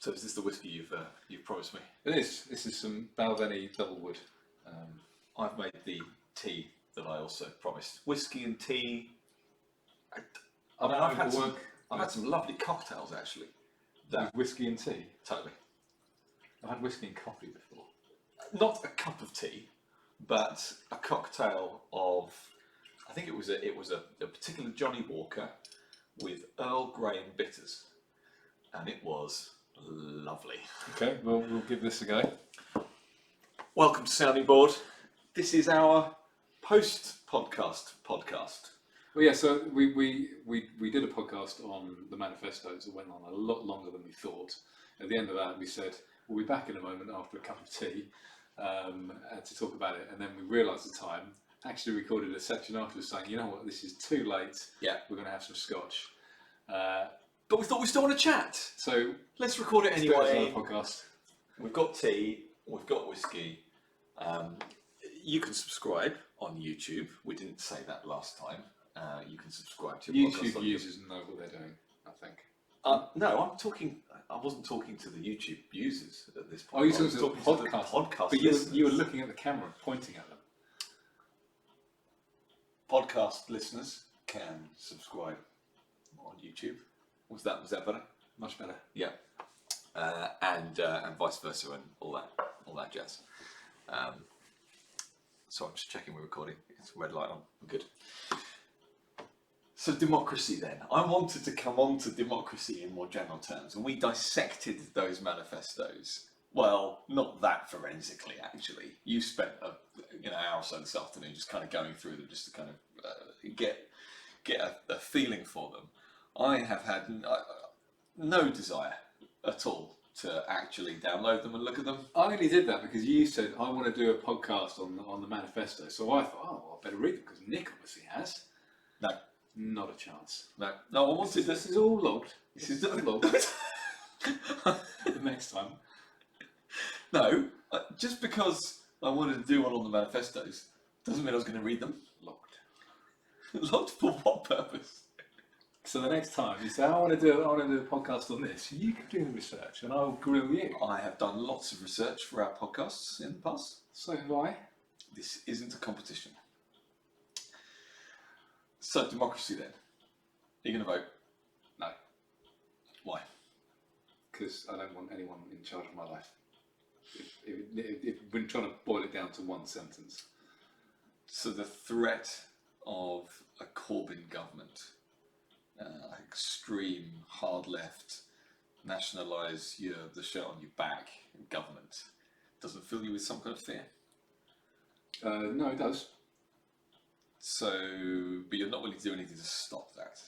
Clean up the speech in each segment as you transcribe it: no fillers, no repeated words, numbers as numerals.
So is this the whiskey you've promised me? It is. This is some Balvenie double wood. I've made the tea that I also promised. Whiskey and tea. I've had some lovely cocktails actually. With whiskey and tea. Totally. I've had whiskey and coffee before. Not a cup of tea, but a cocktail of. I think it was a particular Johnny Walker with Earl Grey and bitters, and it was lovely. Okay, well we'll give this a go. Welcome to Sounding Board. This is our post-podcast podcast. Well, yeah. So we did a podcast on the manifestos that went on a lot longer than we thought. At the end of that, we said we'll be back in a moment after a cup of tea to talk about it, and then we realised the time. Actually, recorded a section afterwards saying, you know what, this is too late. Yeah, we're going to have some scotch. But we thought we still want to chat, so let's record it anyway. Podcast. We've got tea, we've got whiskey. You can subscribe on YouTube. We didn't say that last time. You can subscribe to your podcast. YouTube users know what they're doing, I think. No, I wasn't talking to the YouTube users at this point. Oh, you were talking to the podcast. But you were looking at the camera, pointing at them. Podcast listeners can subscribe on YouTube. Was that better? Much better. Yeah. And vice versa and all that jazz. So I'm just checking we're recording. It's a red light on. We're good. So democracy then. I wanted to come on to democracy in more general terms, and we dissected those manifestos. Well, not that forensically, actually. You spent an hour or so this afternoon just kind of going through them, just to kind of get a feeling for them. I have had no desire at all to actually download them and look at them. I only did that because you said I want to do a podcast on the manifesto, so I thought, oh, I better read them because Nick obviously has. No, not a chance. No. I wanted this is all logged. This is all logged. The next time. No, just because I wanted to do one on the manifestos doesn't mean I was going to read them. Logged. Logged for what purpose? So the next time you say I want to do a podcast on this, you can do the research and I'll grill you. I have done lots of research for our podcasts in the past. So have I. This isn't a competition. So democracy then. Are you going to vote? No. Why? Because I don't want anyone in charge of my life. If we're trying to boil it down to one sentence. So the threat of a Corbyn government, extreme, hard left, nationalise the shirt on your back government, doesn't fill you with some kind of fear? No, it does. So, but you're not willing to do anything to stop that?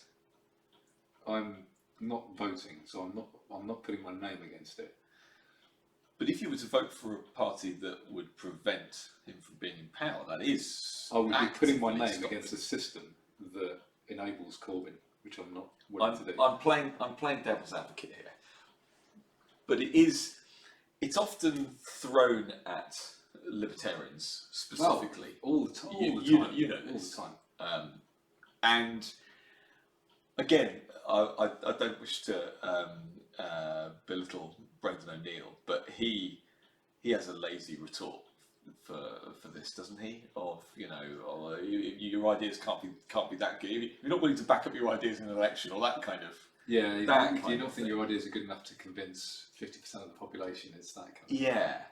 I'm not voting, so I'm not putting my name against it. But if you were to vote for a party that would prevent him from being in power, that is... I would be putting my name against a system that enables Corbyn, which I'm not willing to do. I'm playing devil's advocate here. But it's often thrown at libertarians specifically. All the time. You know this. All the time. And again, I don't wish to belittle Brendan O'Neill, but he has a lazy retort for this, doesn't he? Of your ideas can't be that good. If you're not willing to back up your ideas in an election, or that kind of do you not think your ideas are good enough to convince 50% of the population? It's that kind of yeah.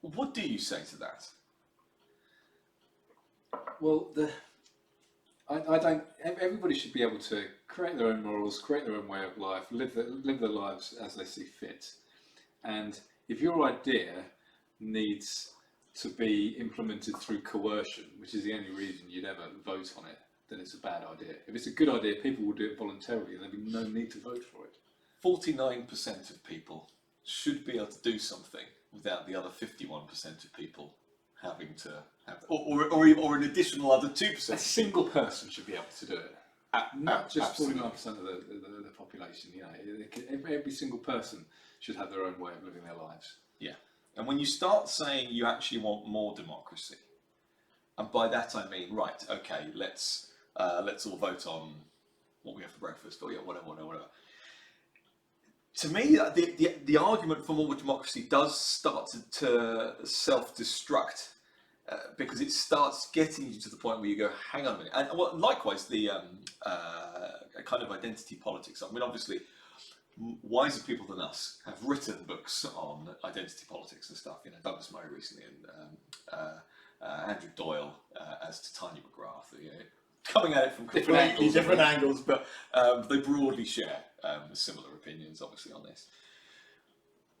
What do you say to that? Well, I don't. Everybody should be able to create their own morals, create their own way of life, live their lives as they see fit. And if your idea needs to be implemented through coercion, which is the only reason you'd ever vote on it, then it's a bad idea. If it's a good idea, people will do it voluntarily, and there'll be no need to vote for it. 49% of people should be able to do something without the other 51% of people having to have, or an additional other 2%. A single person should be able to do it. Not just 49% of the population. Every single person should have their own way of living their lives. Yeah, and when you start saying you actually want more democracy, and by that I mean, right, okay, let's all vote on what we have for breakfast, or whatever. to me, the argument for more democracy does start to self-destruct because it starts getting you to the point where you go, hang on a minute. And well, likewise, the kind of identity politics. I mean, obviously, wiser people than us have written books on identity politics and stuff. You know, Douglas Murray recently and Andrew Doyle as to Tanya McGrath. You know, coming at it from completely different angles, but they broadly share similar opinions, obviously, on this.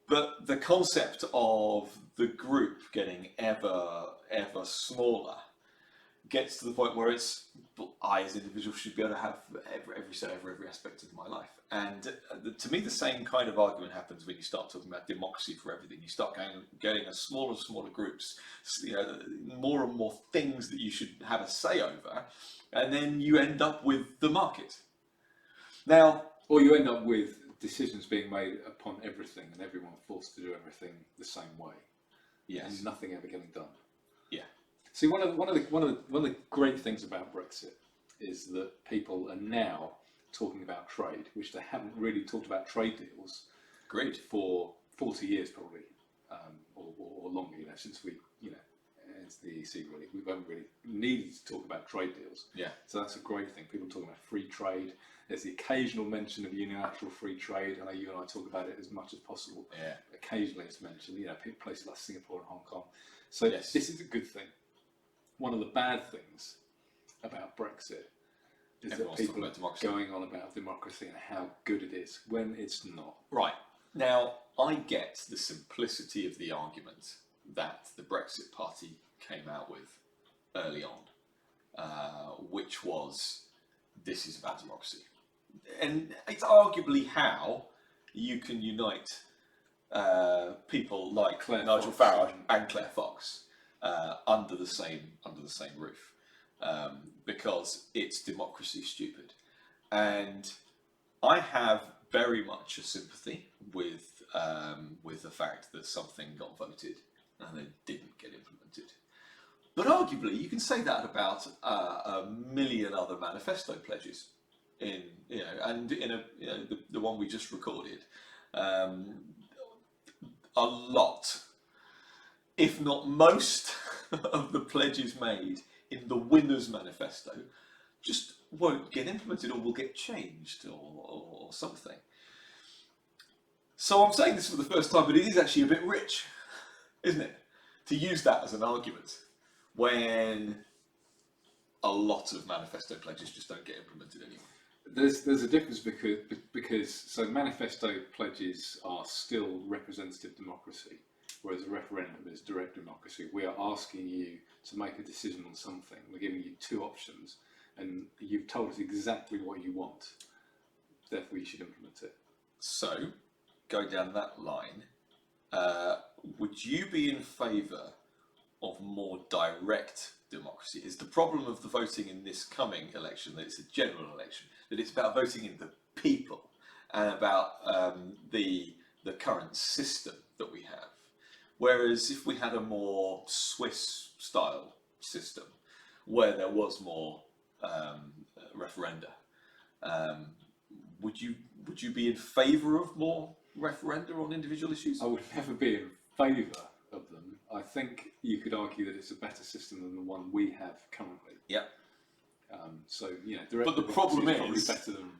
But the concept of the group getting ever smaller gets to the point where it's, I as an individual should be able to have every aspect of my life. And to me, the same kind of argument happens when you start talking about democracy for everything. You start getting a smaller and smaller groups, you know, more and more things that you should have a say over, and then you end up with the market. Now, or you end up with decisions being made upon everything, and everyone forced to do everything the same way. yes, And nothing ever getting done. yeah, See, one of the great things about Brexit is that people are now talking about trade, which they haven't really talked about trade deals great. for 40 years probably, or longer. You know, since we, you know, it's the EC really, we haven't really needed to talk about trade deals. Yeah, So that's a great thing. People talking about free trade. There's the occasional mention of unilateral free trade. I know you and I talk about it as much as possible. yeah, Occasionally it's mentioned, you know, places like Singapore and Hong Kong. So Yes. this is a good thing. One of the bad things about Brexit is Everyone's that people talking are about democracy. going on about democracy and how good it is when it's not. right. Now, I get the simplicity of the argument that the Brexit Party came out with early on, which was, this is about democracy. And it's arguably how you can unite people like Claire Nigel Fox Farage and Claire Fox under the same roof, because it's democracy stupid. And I have very much a sympathy with the fact that something got voted and then didn't get implemented. But arguably, you can say that about a million other manifesto pledges. The one we just recorded, a lot, if not most, of the pledges made in the Winners' Manifesto just won't get implemented, or will get changed, or something. So I'm saying this for the first time, but it is actually a bit rich, isn't it, to use that as an argument when a lot of manifesto pledges just don't get implemented anymore. There's a difference because so manifesto pledges are still representative democracy, whereas a referendum is direct democracy. We are asking you to make a decision on something. We're giving you two options, and you've told us exactly what you want. Therefore, you should implement it. So, go down that line. Would you be in favour of more direct democracy? Is the problem of the voting in this coming election that it's a general election, that it's about voting in the people and about the current system that we have? Whereas if we had a more Swiss-style system where there was more referenda, would you be in favour of more referenda on individual issues? I would never be in favour of them. I think you could argue that it's a better system than the one we have currently. Yep. So, you know, direct But the democracy problem is probably is- better than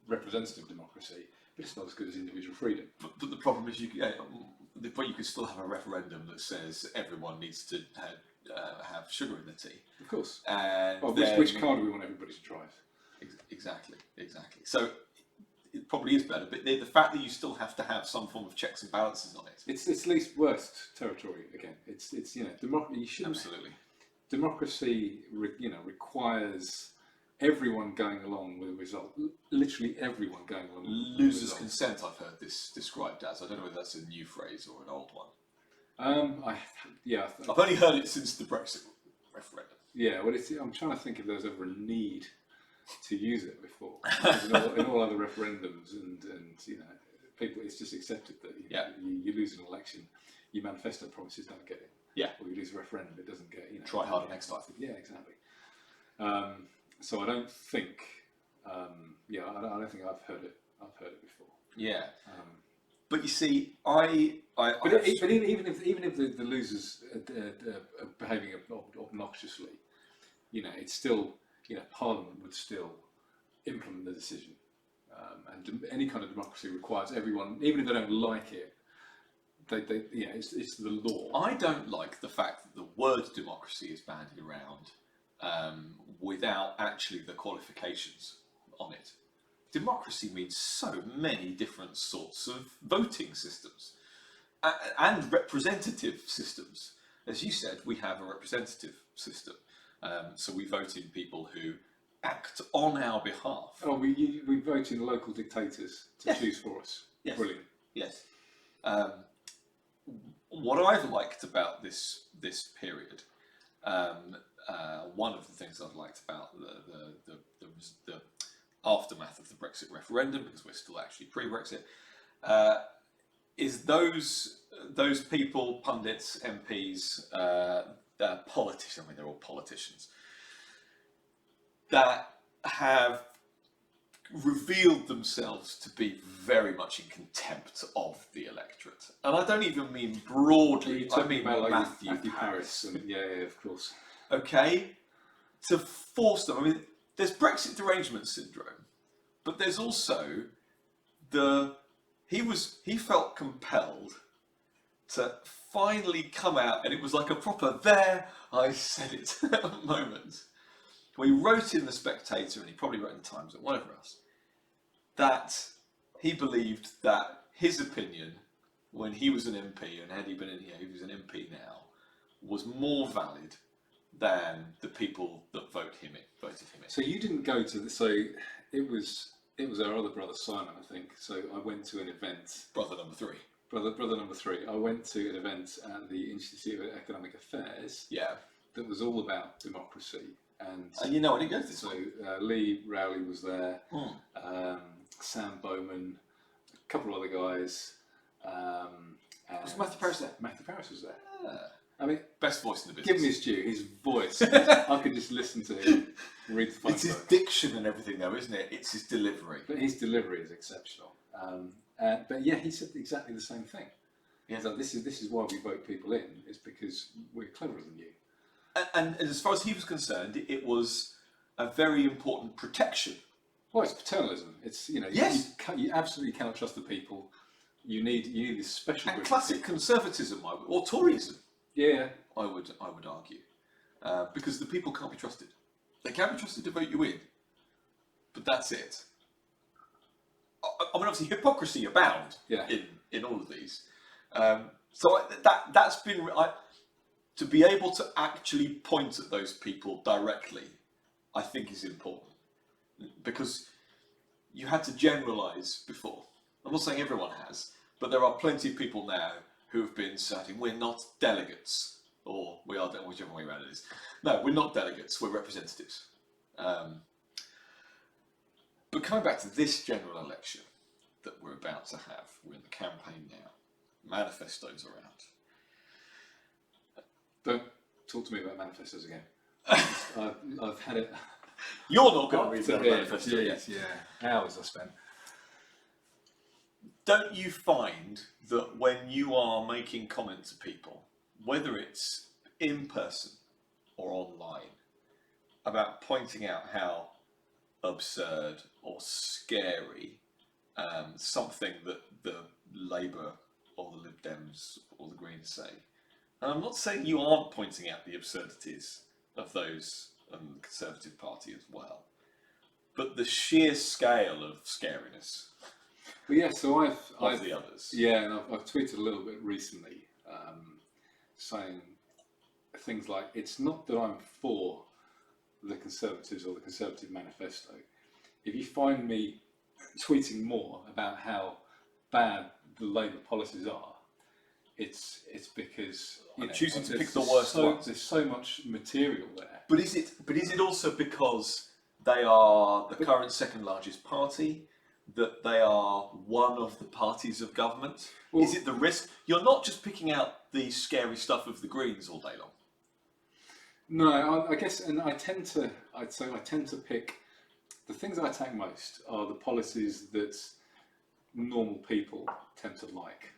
representative democracy, but it's not as good as individual freedom. But the problem is, you could still have a referendum that says everyone needs to have sugar in the tea. Of course. And Well, then- which car do we want everybody to drive? Exactly. So it probably is better, but the fact that you still have to have some form of checks and balances on it. It's least worst territory again. It's you know, democracy. You shouldn't. Absolutely. Democracy, requires everyone going along with a result. Literally everyone going along. With Losers' a result. consent, I've heard this described as. I don't know whether that's a new phrase or an old one. I've I've only heard it since the Brexit referendum. Yeah, well, I'm trying to think if there was ever a need to use it before. in all other referendums and you know, people, it's just accepted that you lose an election, your manifesto promises don't get it. Yeah. Or you lose a referendum, it doesn't get, you know. Try harder next time. Yeah, exactly. So I don't think, yeah, I don't think I've heard it. I've heard it before. Yeah. But you see, but even if the losers are behaving obnoxiously, it's still, Parliament would still implement the decision, and any kind of democracy requires everyone, even if they don't like it, it's the law. I don't like the fact that the word democracy is bandied around without actually the qualifications on it. Democracy means so many different sorts of voting systems and representative systems. As you said, we have a representative system. So we vote in people who act on our behalf. Oh, we vote in local dictators to choose for us. Yes. Brilliant. Yes. What I've liked about this period, one of the things I've liked about the aftermath of the Brexit referendum, because we're still actually pre-Brexit, is those people, pundits, MPs, politicians, I mean they're all politicians, that have revealed themselves to be very much in contempt of the electorate. And I don't even mean broadly, I mean about Matthew Paris. And, yeah, of course. Okay? To force them, I mean, there's Brexit derangement syndrome, but there's also he felt compelled to finally come out, and it was like a proper "there, I said it" moment. Well, he wrote in The Spectator, and he probably wrote in the Times and whatever else, that he believed that his opinion, when he was an MP, and had he been in here, he was an MP now, was more valid than the people that voted him in. So you didn't go to so it was our other brother Simon, I think. So I went to an event. Brother number three. Brother number three. I went to an event at the Institute of Economic Affairs. Yeah. That was all about democracy. And I didn't go to this. So Lee Rowley was there, Sam Bowman, a couple of other guys. Was Matthew Paris there? Matthew Paris was there. Yeah. I mean, best voice in the business. Give him his due. His voice. I could just listen to him read the phone. It's his diction and everything, though, isn't it? It's his delivery. But his delivery is exceptional. But yeah, he said exactly the same thing. Yeah. So this is why we vote people in. Is because we're cleverer than you. And as far as he was concerned, it was a very important protection. Well, it's paternalism. It's yes. You absolutely cannot trust the people. You need this special. And classic conservatism, or Toryism. Yeah, I would argue, because the people can't be trusted. They can be trusted to vote you in, but that's it. I mean, obviously, hypocrisy abound in all of these. So that's been to be able to actually point at those people directly, I think is important, because you had to generalise before. I'm not saying everyone has, but there are plenty of people now who have been saying we're not delegates, or we are, whichever way around it is. No, we're not delegates, we're representatives. But coming back to this general election that we're about to have, we're in the campaign now, manifestos are out. Don't talk to me about manifestos again. I've had it. You're not going to read that manifesto yet. Yeah, hours I spent. Don't you find that when you are making comment to people, whether it's in person or online, about pointing out how absurd or scary something that the Labour or the Lib Dems or the Greens say, and I'm not saying you aren't pointing out the absurdities of those and the Conservative Party as well, but the sheer scale of scariness. Well, yeah, so I've the others. Yeah, and I've tweeted a little bit recently, saying things like, it's not that I'm for the Conservatives or the Conservative Manifesto. If you find me tweeting more about how bad the Labour policies are, it's because I'm choosing to pick the worst ones. There's so much material there. But is it also because they are the current second largest party? That they are one of the parties of government? Well, is it the risk? You're not just picking out the scary stuff of the Greens all day long. No, I guess, and I tend to pick the things I attack most are the policies that normal people tend to like.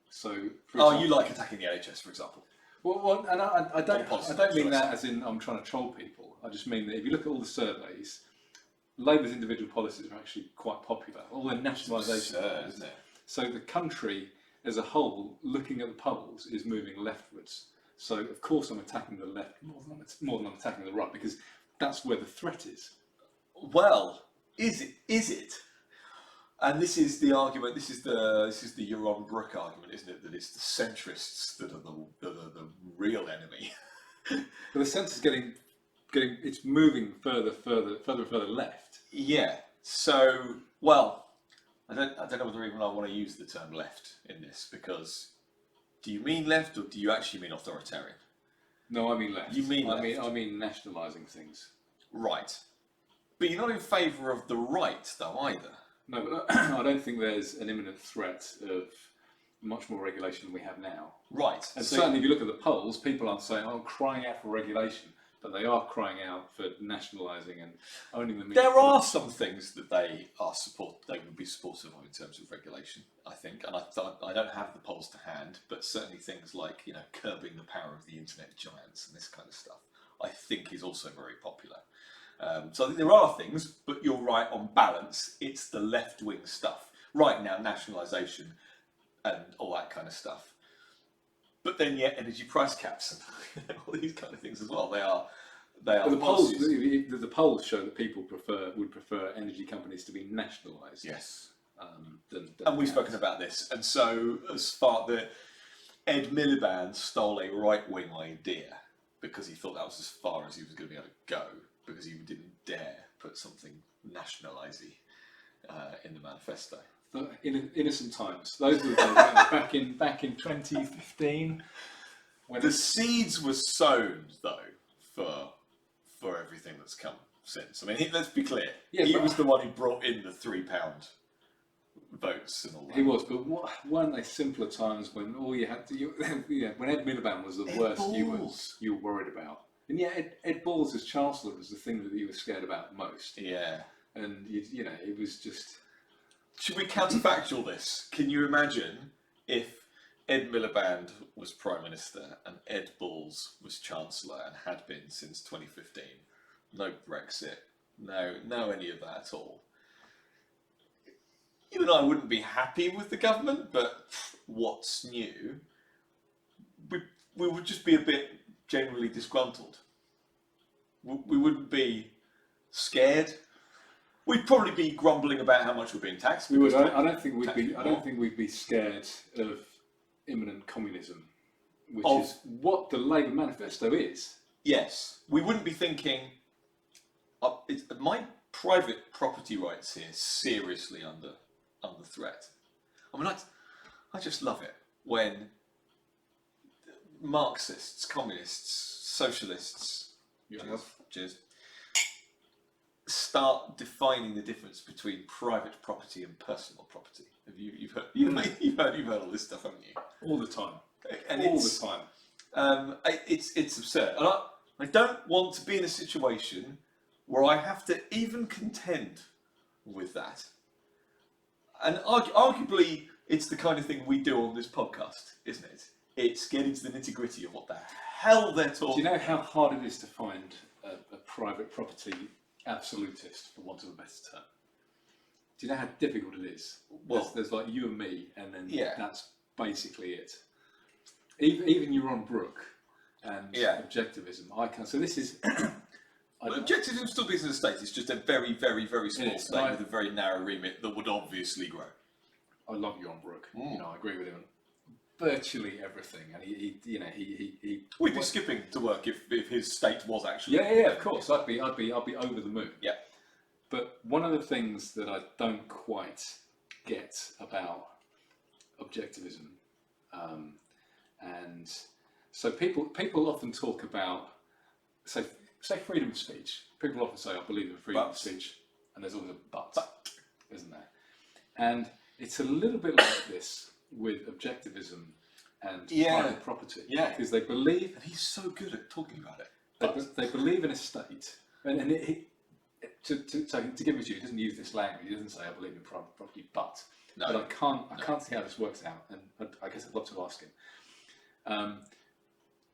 So, for example, you like attacking the NHS, for example? Well, and I don't mean that choice. as in I'm trying to troll people. I just mean that if you look at all the surveys, Labour's individual policies are actually quite popular. All their nationalisation, isn't it? So the country as a whole, looking at the polls, is moving leftwards. So of course I'm attacking the left more than I'm attacking the right, because that's where the threat is. Well, is it? And this is the argument. This is the Yaron Brook argument, isn't it? That it's the centrists that are the real enemy. But the sense is getting it's moving further left. Yeah. So, well, I don't know whether even I want to use the term left in this, because do you mean left or do you actually mean authoritarian? No, I mean left. You mean left? I mean nationalising things. Right. But you're not in favour of the right, though, either. No, but I don't think there's an imminent threat of much more regulation than we have now. Right. And so, certainly if you look at the polls, people aren't saying, I'm crying out for regulation, but they are crying out for nationalising and owning the media. there are some things that they would be supportive of in terms of regulation, I think, and I don't have the polls to hand, but certainly things like, you know, curbing the power of the internet giants and this kind of stuff, I think is also very popular. So I think there are things, but you're right, on balance, it's the left-wing stuff. Right now, nationalisation and all that kind of stuff. But then, yeah, energy price caps and all these kind of things as well. They are. But the polls show that people would prefer energy companies to be nationalised. Yes. And we've spoken about this. And so, as far the Ed Miliband stole a right-wing idea because he thought that was as far as he was going to be able to go, because he didn't dare put something nationalisy in the manifesto. In innocent times, those were the days, back in 2015. When the seeds were sown, though, for everything that's come since. I mean, let's be clear. Yeah, he was the one who brought in the £3 votes and all that. He was, but weren't they simpler times when all you had to, when Ed Miliband was the worst you were worried about? And yet, Ed Balls as Chancellor was the thing that you were scared about most. Yeah. And, it was just... Should we counterfactual this? Can you imagine if Ed Miliband was Prime Minister and Ed Balls was Chancellor and had been since 2015? No Brexit, no any of that at all. You and I wouldn't be happy with the government, but what's new? We would just be a bit generally disgruntled. We wouldn't be scared. We'd probably be grumbling about how much we're being taxed. We would. I don't think we'd be scared of imminent communism, which is what the Labour manifesto is. Yes, we wouldn't be thinking. My private property rights here seriously under threat. I mean, I just love it when Marxists, communists, socialists, cheers, start defining the difference between private property and personal property. You've heard all this stuff, haven't you? All the time. And all the time. It's absurd. And I don't want to be in a situation where I have to even contend with that. And arguably, it's the kind of thing we do on this podcast, isn't it? It's getting to the nitty-gritty of what the hell they're talking about. Do you know how hard it is to find a private property absolutist, for want of a better term? Do you know how difficult it is? Well, there's like you and me, and then that's basically it. Even Yaron Brook and objectivism, I can. So this is. Objectivism still being in the States. It's just a very, very, very small state with a very narrow remit that would obviously grow. I love Yaron Brook. I agree with him on virtually everything, and he. We'd be skipping to work if his state was actually. Yeah, of course. I'd be over the moon. Yeah. But one of the things that I don't quite get about objectivism, and so people often talk about, say freedom of speech. People often say, I believe in freedom of speech, and there's always a but, isn't there? And it's a little bit like this with objectivism and private property. Yeah. Because they believe... And he's so good at talking about it. They believe in a state, and to give it to you, he doesn't use this language. He doesn't say I believe in private property, but No. but I can't see how this works out, and I guess I'd love to ask him.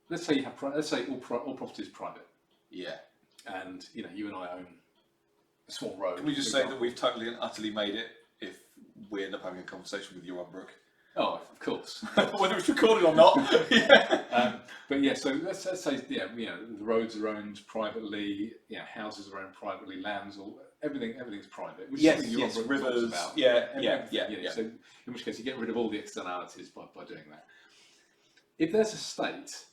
Let's say all property is private. Yeah. And you and I own a small road. Can we just say that we've totally and utterly made it if we end up having a conversation with you on Brooke? Oh, of course. Whether it's recorded or not. Yeah. But yeah, so let's say the roads are owned privately, houses are owned privately, lands, everything's private. Which Yes, is something rivers. about. Yeah. So in which case you get rid of all the externalities by doing that. If there's a state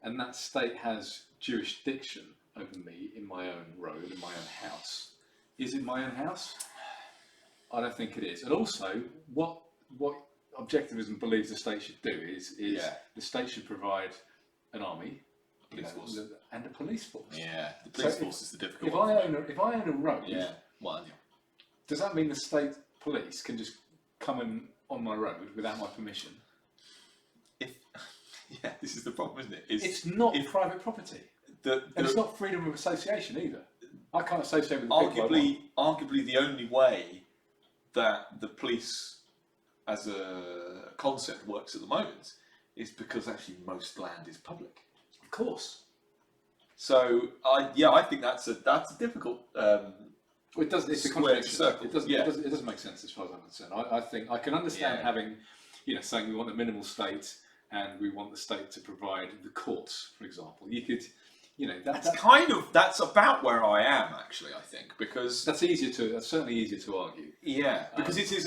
and that state has jurisdiction over me in my own road, in my own house, is it my own house? I don't think it is. And also, what objectivism believes the state should do is the state should provide an army, Police force. and a police force. Yeah, the police force is the difficult If one. I own a road, does that mean the state police can just come in on my road without my permission? Yeah, this is the problem, isn't it? It's not private property, and it's not freedom of association either. I can't associate with the people. Arguably, the only way that the police, as a concept, works at the moment is because actually most land is public. Of course. So I think that's a difficult. It does. It's a contradiction. It doesn't make sense as far as I'm concerned. I think I can understand having, saying we want a minimal state and we want the state to provide the courts, for example. You could, that's about where I am actually. I think because that's certainly easier to argue. Yeah, because it's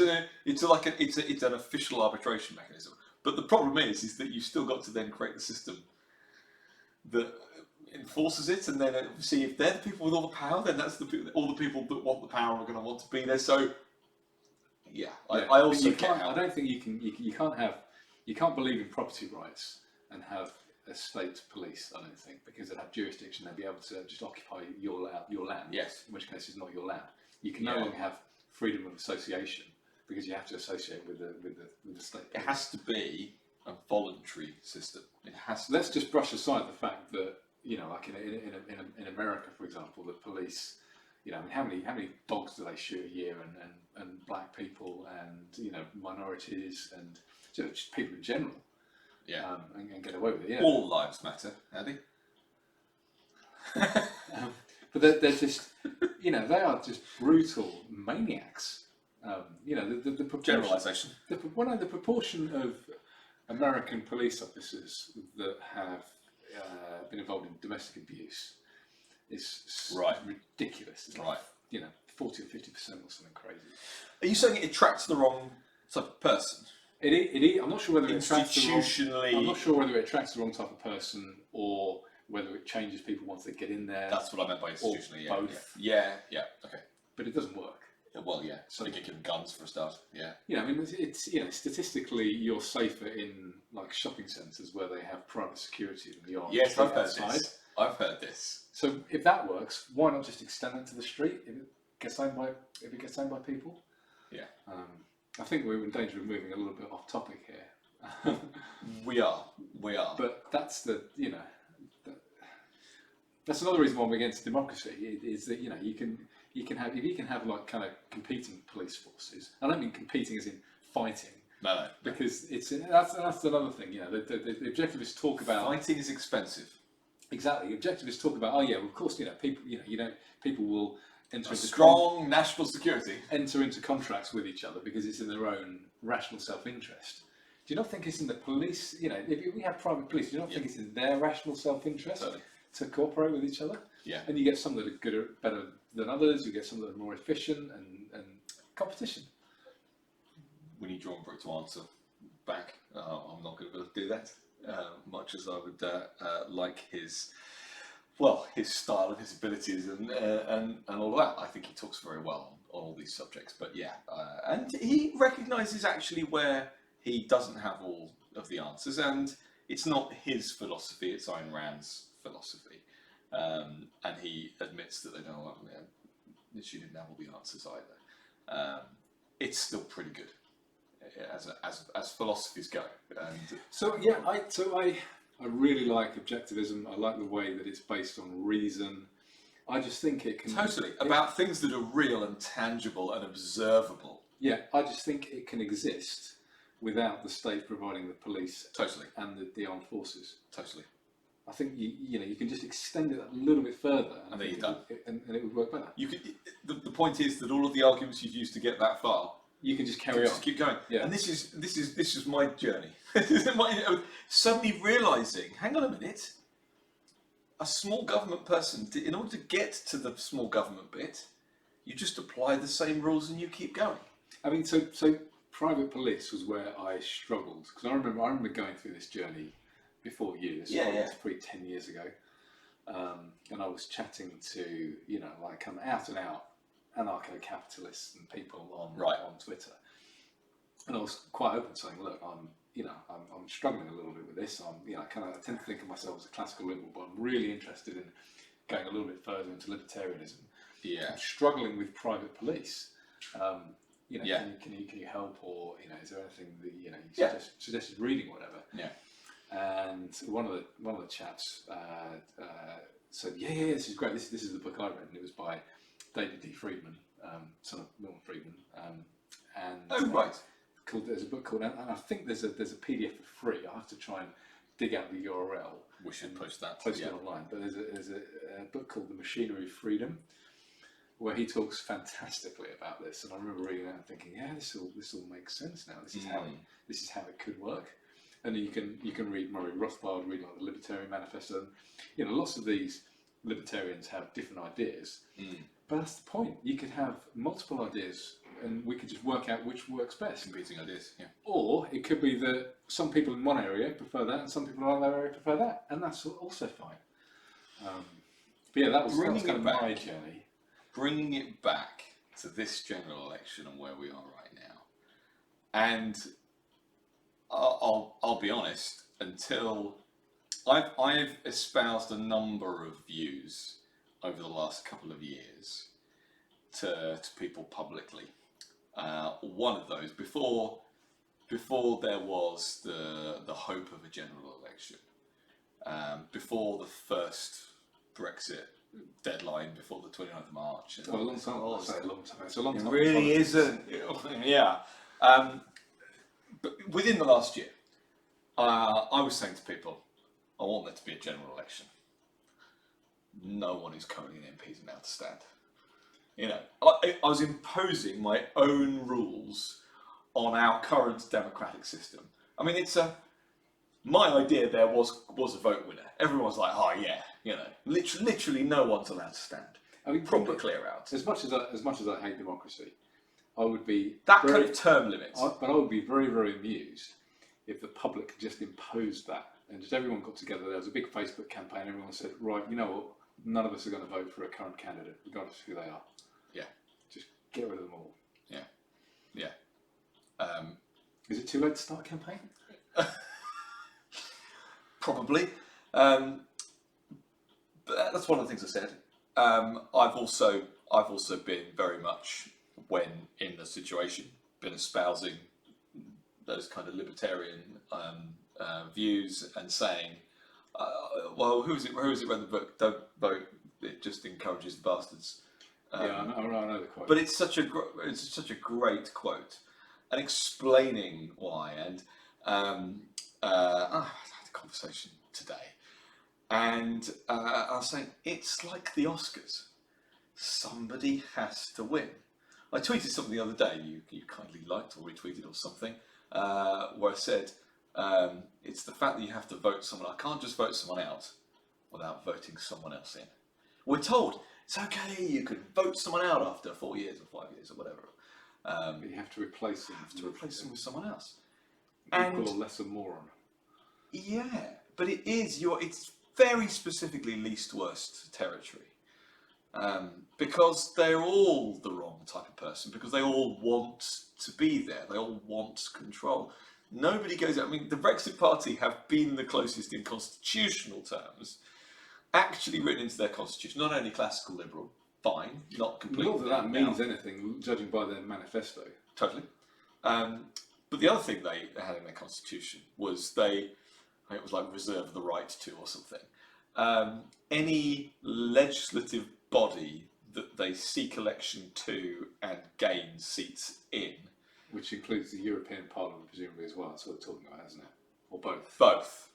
an official arbitration mechanism. But the problem is that you've still got to then create the system that enforces it, and then see if they're the people with all the power, then that's all the people that want the power are going to want to be there. So, I also I don't think you can't believe in property rights and have a state police. I don't think, because they'd have jurisdiction, they'd be able to just occupy your land. Yes, in which case it's not your land. You can no longer have freedom of association because you have to associate with the state police. It has to be a voluntary system. It has to. Let's just brush aside the fact that like in America, for example, the police, how many dogs do they shoot a year, and black people, and minorities, and just people in general, and get away with it. All lives matter, Andy. But they're just, they are just brutal maniacs. The generalisation. The proportion of American police officers that have been involved in domestic abuse is ridiculous. It's like 40 or 50% or something crazy. Are you saying it attracts the wrong type of person? I'm not sure whether it attracts institutionally. I'm not sure whether it attracts the wrong type of person or whether it changes people once they get in there. That's what I meant by institutionally. Or both. Yeah. Okay. But it doesn't work. Well, so they get given guns for a start. Yeah. I mean, it's statistically you're safer in like shopping centres where they have private security than you are. Yes, I've heard this. I've heard this. So if that works, why not just extend it to the street if it gets owned by people? Yeah. I think we're in danger of moving a little bit off topic here. We are. But that's that's another reason why I'm against democracy. Is that you can have like kind of competing police forces. I don't mean competing as in fighting. No. Because that's another thing. The objectivists talk about fighting is expensive. Exactly. Objectivists talk about of course people will enter into strong national security. Enter into contracts with each other because it's in their own rational self-interest. Do you not think it's in the police? If we have private police, do you not think it's in their rational self-interest to cooperate with each other? Yeah. And you get some that are better than others. You get some that are more efficient and competition. We need John Brooke to answer back. I'm not going to be able to do that. Much as I would like his style and his abilities and all of that. I think he talks very well on all these subjects. But and he recognises actually where he doesn't have all of the answers, and it's not his philosophy; it's Ayn Rand's philosophy. And he admits that they don't. She didn't have all the answers either. It's still pretty good as philosophies go. And I really like objectivism. I like the way that it's based on reason. I just think it can... Totally. About things that are real and tangible and observable. Yeah, I just think it can exist without the state providing the police Totally. and the armed forces. Totally. I think you can just extend it a little bit further, And then you're done. And it would work better. You could. The point is that all of the arguments you've used to get that far, You can just carry on. just keep going. Yeah. And this is my journey. Suddenly realizing, hang on a minute, a small government person, in order to get to the small government bit, you just apply the same rules and you keep going. I mean, so private police was where I struggled, because I remember going through this journey before you. This was probably 10 years ago, and I was chatting to like kind of out and out anarcho-capitalists and people on Twitter, and I was quite open, saying, look, I'm struggling a little bit with this. I tend to think of myself as a classical liberal, but I'm really interested in going a little bit further into libertarianism. Yeah. I'm struggling with private police. Can you help, or is there anything that you suggested reading, or whatever? Yeah. And one of the chaps said, this is great. This is the book I read, and it was by David D. Friedman, son of Milton Friedman. There's a book called, and I think there's a PDF for free. I have to try and dig out the URL. We should post that. Post it online. But there's a book called The Machinery of Freedom, where he talks fantastically about this. And I remember reading that and thinking, this all makes sense now. This is how it could work. And you can read Murray Rothbard reading on the Libertarian Manifesto. Lots of these libertarians have different ideas, but that's the point. You could have multiple ideas, and we could just work out which works best. Competing ideas, yeah. Or it could be that some people in one area prefer that, and some people in another area prefer that, and that's also fine. But yeah, that was kind of my journey. Bringing it back to this general election and where we are right now, and I'll be honest, until I've espoused a number of views over the last couple of years to people publicly. One of those, before there was the hope of a general election, before the first Brexit deadline, before the 29th of March. A long time. I'll say a long time. It's a long time. It really isn't. Yeah. But within the last year, I was saying to people, I want there to be a general election. No one who's currently an MP is allowed to stand. I was imposing my own rules on our current democratic system. I mean, my idea there was a vote winner. Everyone's like, oh yeah, literally no one's allowed to stand. I mean, proper clear out. As much as I hate democracy, I would be kind of term limits. But I would be very, very amused if the public just imposed that, and just everyone got together. There was a big Facebook campaign. Everyone said, right, you know what? None of us are going to vote for a current candidate, regardless of who they are. Yeah. Just get rid of them all. Yeah. Yeah. Is it too late to start a campaign? Probably. But that's one of the things I said. I've also been very much, when in the situation, been espousing those kind of libertarian views and saying, well, who is it read the book? Don't vote. It just encourages the bastards. Yeah, I know the quote. But it's such a great quote, and explaining why. And I had a conversation today, and I was saying it's like the Oscars. Somebody has to win. I tweeted something the other day. You kindly liked or retweeted or something, where I said it's the fact that you have to vote someone. I can't just vote someone out without voting someone else in. We're told it's okay. You can vote someone out after 4 years or 5 years or whatever. But you have to replace them. With someone else. Equal or lesser moron. Yeah, but it's very specifically least worst territory. Because they're all the wrong type of person, because they all want to be there, they all want control. Nobody goes out. I mean, the Brexit Party have been the closest in constitutional terms, actually written into their constitution, not only classical liberal, fine, not completely. Not that means anything, judging by their manifesto. Totally. But the other thing they had in their constitution was it was like reserve the right to or something. Any legislative body that they seek election to and gain seats in. Which includes the European Parliament, presumably, as well. That's what we're talking about, isn't it? Or both? Both.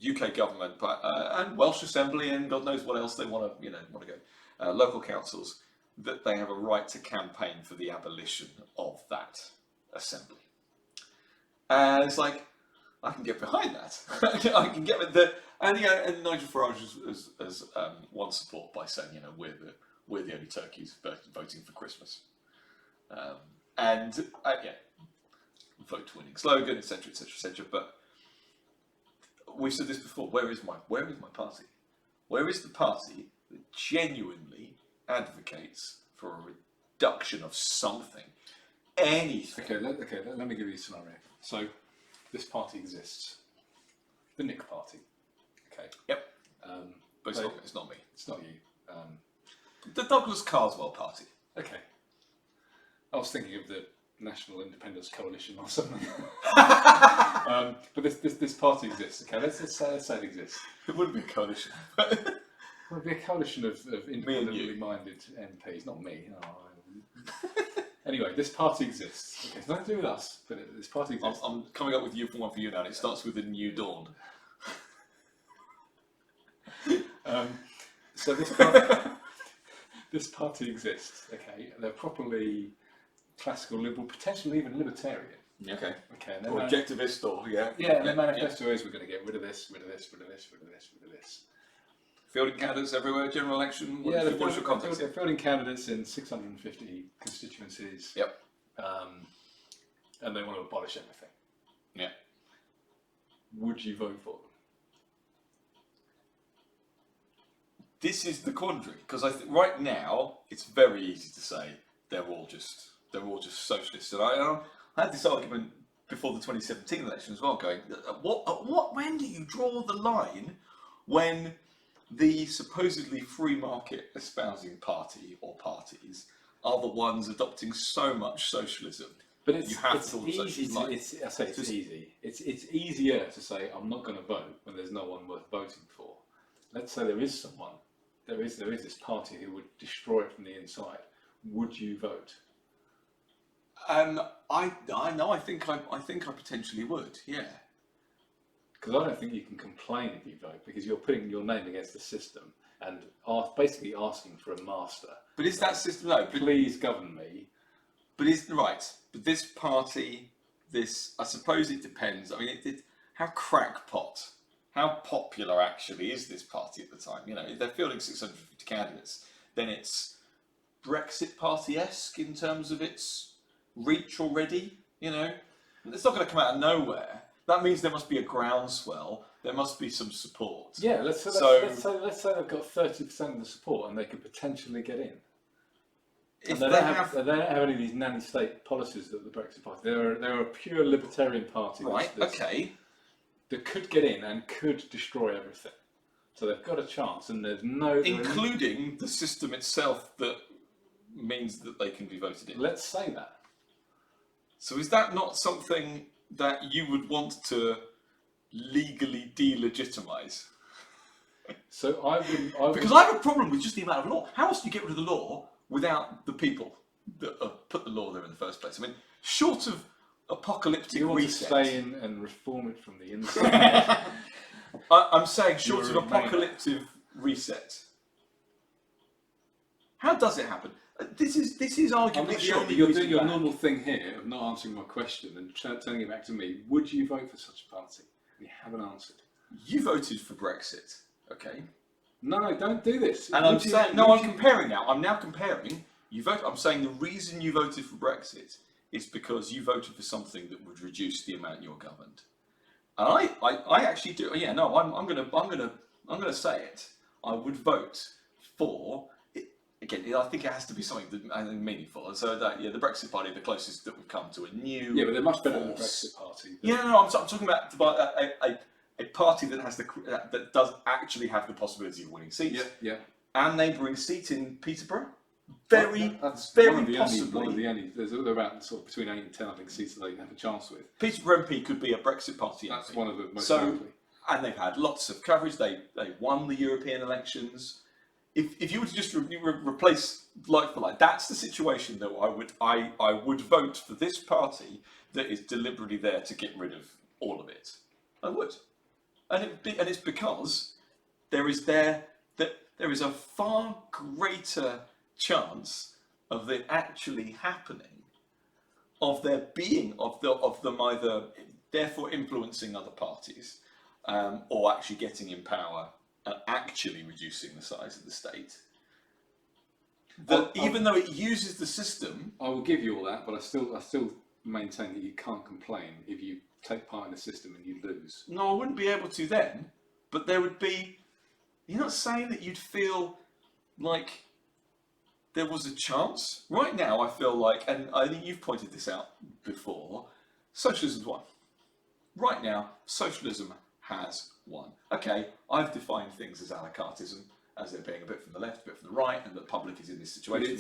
UK government and Welsh Assembly and God knows what else they want to go. Local councils, that they have a right to campaign for the abolition of that assembly. And it's like, I can get behind that. I can get with the and Nigel Farage has won support by saying, we're the only turkeys voting for Christmas, vote winning slogan, etc., etc., etc. But we've said this before. Where is my party? Where is the party that genuinely advocates for a reduction of something, anything? Okay. Let me give you a scenario. So, this party exists, the Nick Party. Okay. Yep. But it's not me. It's not you. The Douglas Carswell Party. Okay. I was thinking of the National Independence Coalition or something. But this party exists. Okay, let's say it exists. It wouldn't be a coalition. It would be a coalition of independently minded MPs, not me. Anyway, this party exists. Okay, it's nothing to do with us, but this party exists. I'm coming up with one for you now. And it starts with a new dawn. So this party exists. Okay, they're properly classical liberal, potentially even libertarian. Okay. And or objectivist, or their manifesto is we're going to get rid of this, rid of this, rid of this, rid of this, rid of this. Fielding candidates everywhere, general election. They're fielding candidates in 650 constituencies. Yep. And they want to abolish everything. Yeah. Would you vote for them? This is the quandary, because I think right now it's very easy to say they're all just socialists, and I had this argument before the 2017 election as well, going, when do you draw the line when the supposedly free market espousing party or parties are the ones adopting so much socialism? But it's easy. It's easier to say I'm not going to vote when there's no one worth voting for. Let's say there is someone, there is this party who would destroy it from the inside. Would you vote? I think I potentially would. Yeah. Because I don't think you can complain if you vote, because you're putting your name against the system and basically asking for a master. But is that system? No. Please govern me. But But this party, I suppose it depends. I mean, how crackpot, how popular actually is this party at the time? If they're fielding 650 candidates, then it's Brexit Party-esque in terms of its reach already. It's not going to come out of nowhere. That means there must be a groundswell. There must be some support. Yeah, let's say they've got 30% of the support and they could potentially get in. They don't have any of these nanny state policies that the Brexit Party. They're a pure libertarian party. Right. Okay. That could get in and could destroy everything. So they've got a chance, and there's no... Including the system itself that means that they can be voted in. Let's say that. So is that not something that you would want to legally delegitimise? So I wouldn't... Because I have a problem with just the amount of law. How else do you get rid of the law without the people that put the law there in the first place? I mean, short of apocalyptic reset... You want to stay in and reform it from the inside? I'm saying short of apocalyptic reset. How does it happen? This is arguably the only You're doing your normal thing here of not answering my question and turning it back to me. Would you vote for such a party? You haven't answered. You voted for Brexit, okay? No, don't do this. And I'm comparing now. I'm now comparing. I'm saying the reason you voted for Brexit is because you voted for something that would reduce the amount you're governed. And I actually do. Yeah, no, I'm gonna say it. I would vote for. Again, I think it has to be something meaningful. So the Brexit Party, the closest that we've come to a new. Yeah, but they're much better than the Brexit Party. Yeah, no, I'm talking about a party that has that does actually have the possibility of winning seats. Yeah. And neighbouring seat in Peterborough. That's very possibly. One of the only. There's about sort of between 8 and 10, I think, seats that they have a chance with. Peterborough MP could be a Brexit Party MP. That's one of the most likely. And they've had lots of coverage. They won the European elections. if you were to just replace like for like, that's the situation that I would vote for this party that is deliberately there to get rid of all of it. I would, and it's because there is a far greater chance of it actually happening, of there being of them either therefore influencing other parties, or actually getting in power and actually reducing the size of the state. Even though it uses the system, I will give you all that, but I still maintain that you can't complain if you take part in the system and you lose. no, I wouldn't be able to then. But there would be. You're not saying that you'd feel like there was a chance. Right now, I feel like, and I think you've pointed this out before, socialism's won. Right now, socialism has won. Okay, I've defined things as a la cartism, as there being a bit from the left, a bit from the right, and the public is in this situation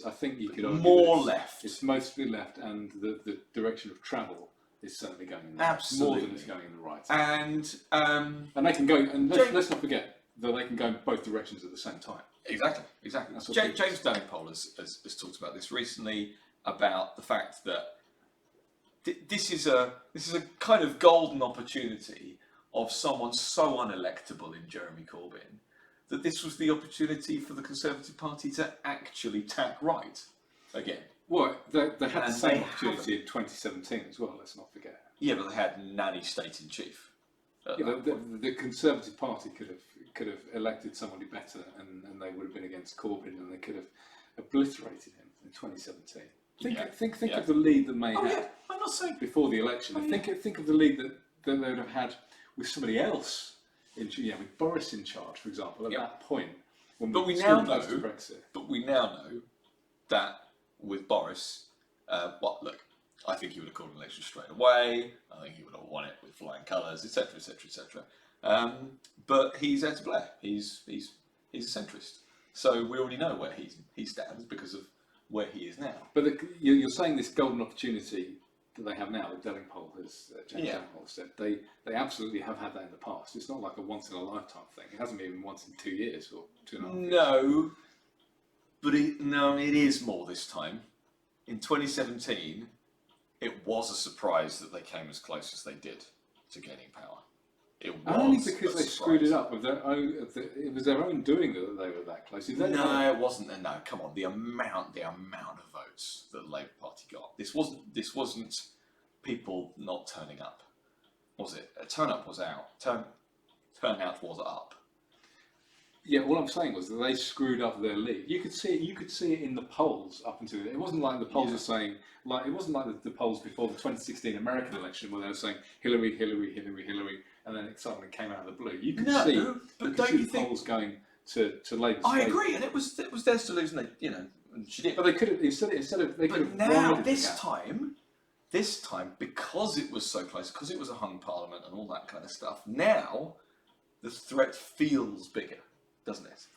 I think you could argue more that left. It's mostly left, and the direction of travel is certainly going in the Absolutely. more than it's going in the right. And they can go, and let's not forget that they can go in both directions at the same time. Exactly. James Dunning-Pole has talked about this recently, about the fact that this is a kind of golden opportunity of someone so unelectable in Jeremy Corbyn, that this was the opportunity for the Conservative Party to actually tack right again. Well, they had the same opportunity in 2017 as well, let's not forget. Yeah, but they had nanny state-in-chief. Yeah, the Conservative Party could have elected somebody better, and they would have been against Corbyn, and they could have obliterated him in 2017. Think of the lead that may have. I'm not saying before the election. Think of the lead that they would have had with somebody else, with Boris in charge, for example, at that point. But we now know that with Boris, look, I think he would have called an election straight away. I think he would have won it with flying colours, etc., etc., etc. But he's Ed Blair. He's a centrist. So we already know where he stands because of where he is now. But you're saying this golden opportunity that they have now, that Dunning-Pole has, James Dunning-Pole said, they absolutely have had that in the past. It's not like a once in a lifetime thing. It hasn't been once in 2 years or 2.5 years. No, but it is more this time. In 2017, it was a surprise that they came as close as they did to gaining power. It was only because they screwed it up with their own. It was their own doing that they were that close. It wasn't. No, come on. The amount of votes that the Labour Party got. This wasn't people not turning up, was it? Turnout was out. Turnout was up. Yeah, all I'm saying was that they screwed up their lead. You could see it in the polls up until it wasn't like the polls were saying, like, it wasn't like the polls before the 2016 American election where they were saying Hillary, Hillary, Hillary, Hillary, and then it suddenly came out of the blue. You could see the polls going to Labour's I agree, and it was theirs to lose, and she did. But they could have instead of they could have. But now this time because it was so close, because it was a hung parliament and all that kind of stuff. Now the threat feels bigger, doesn't it?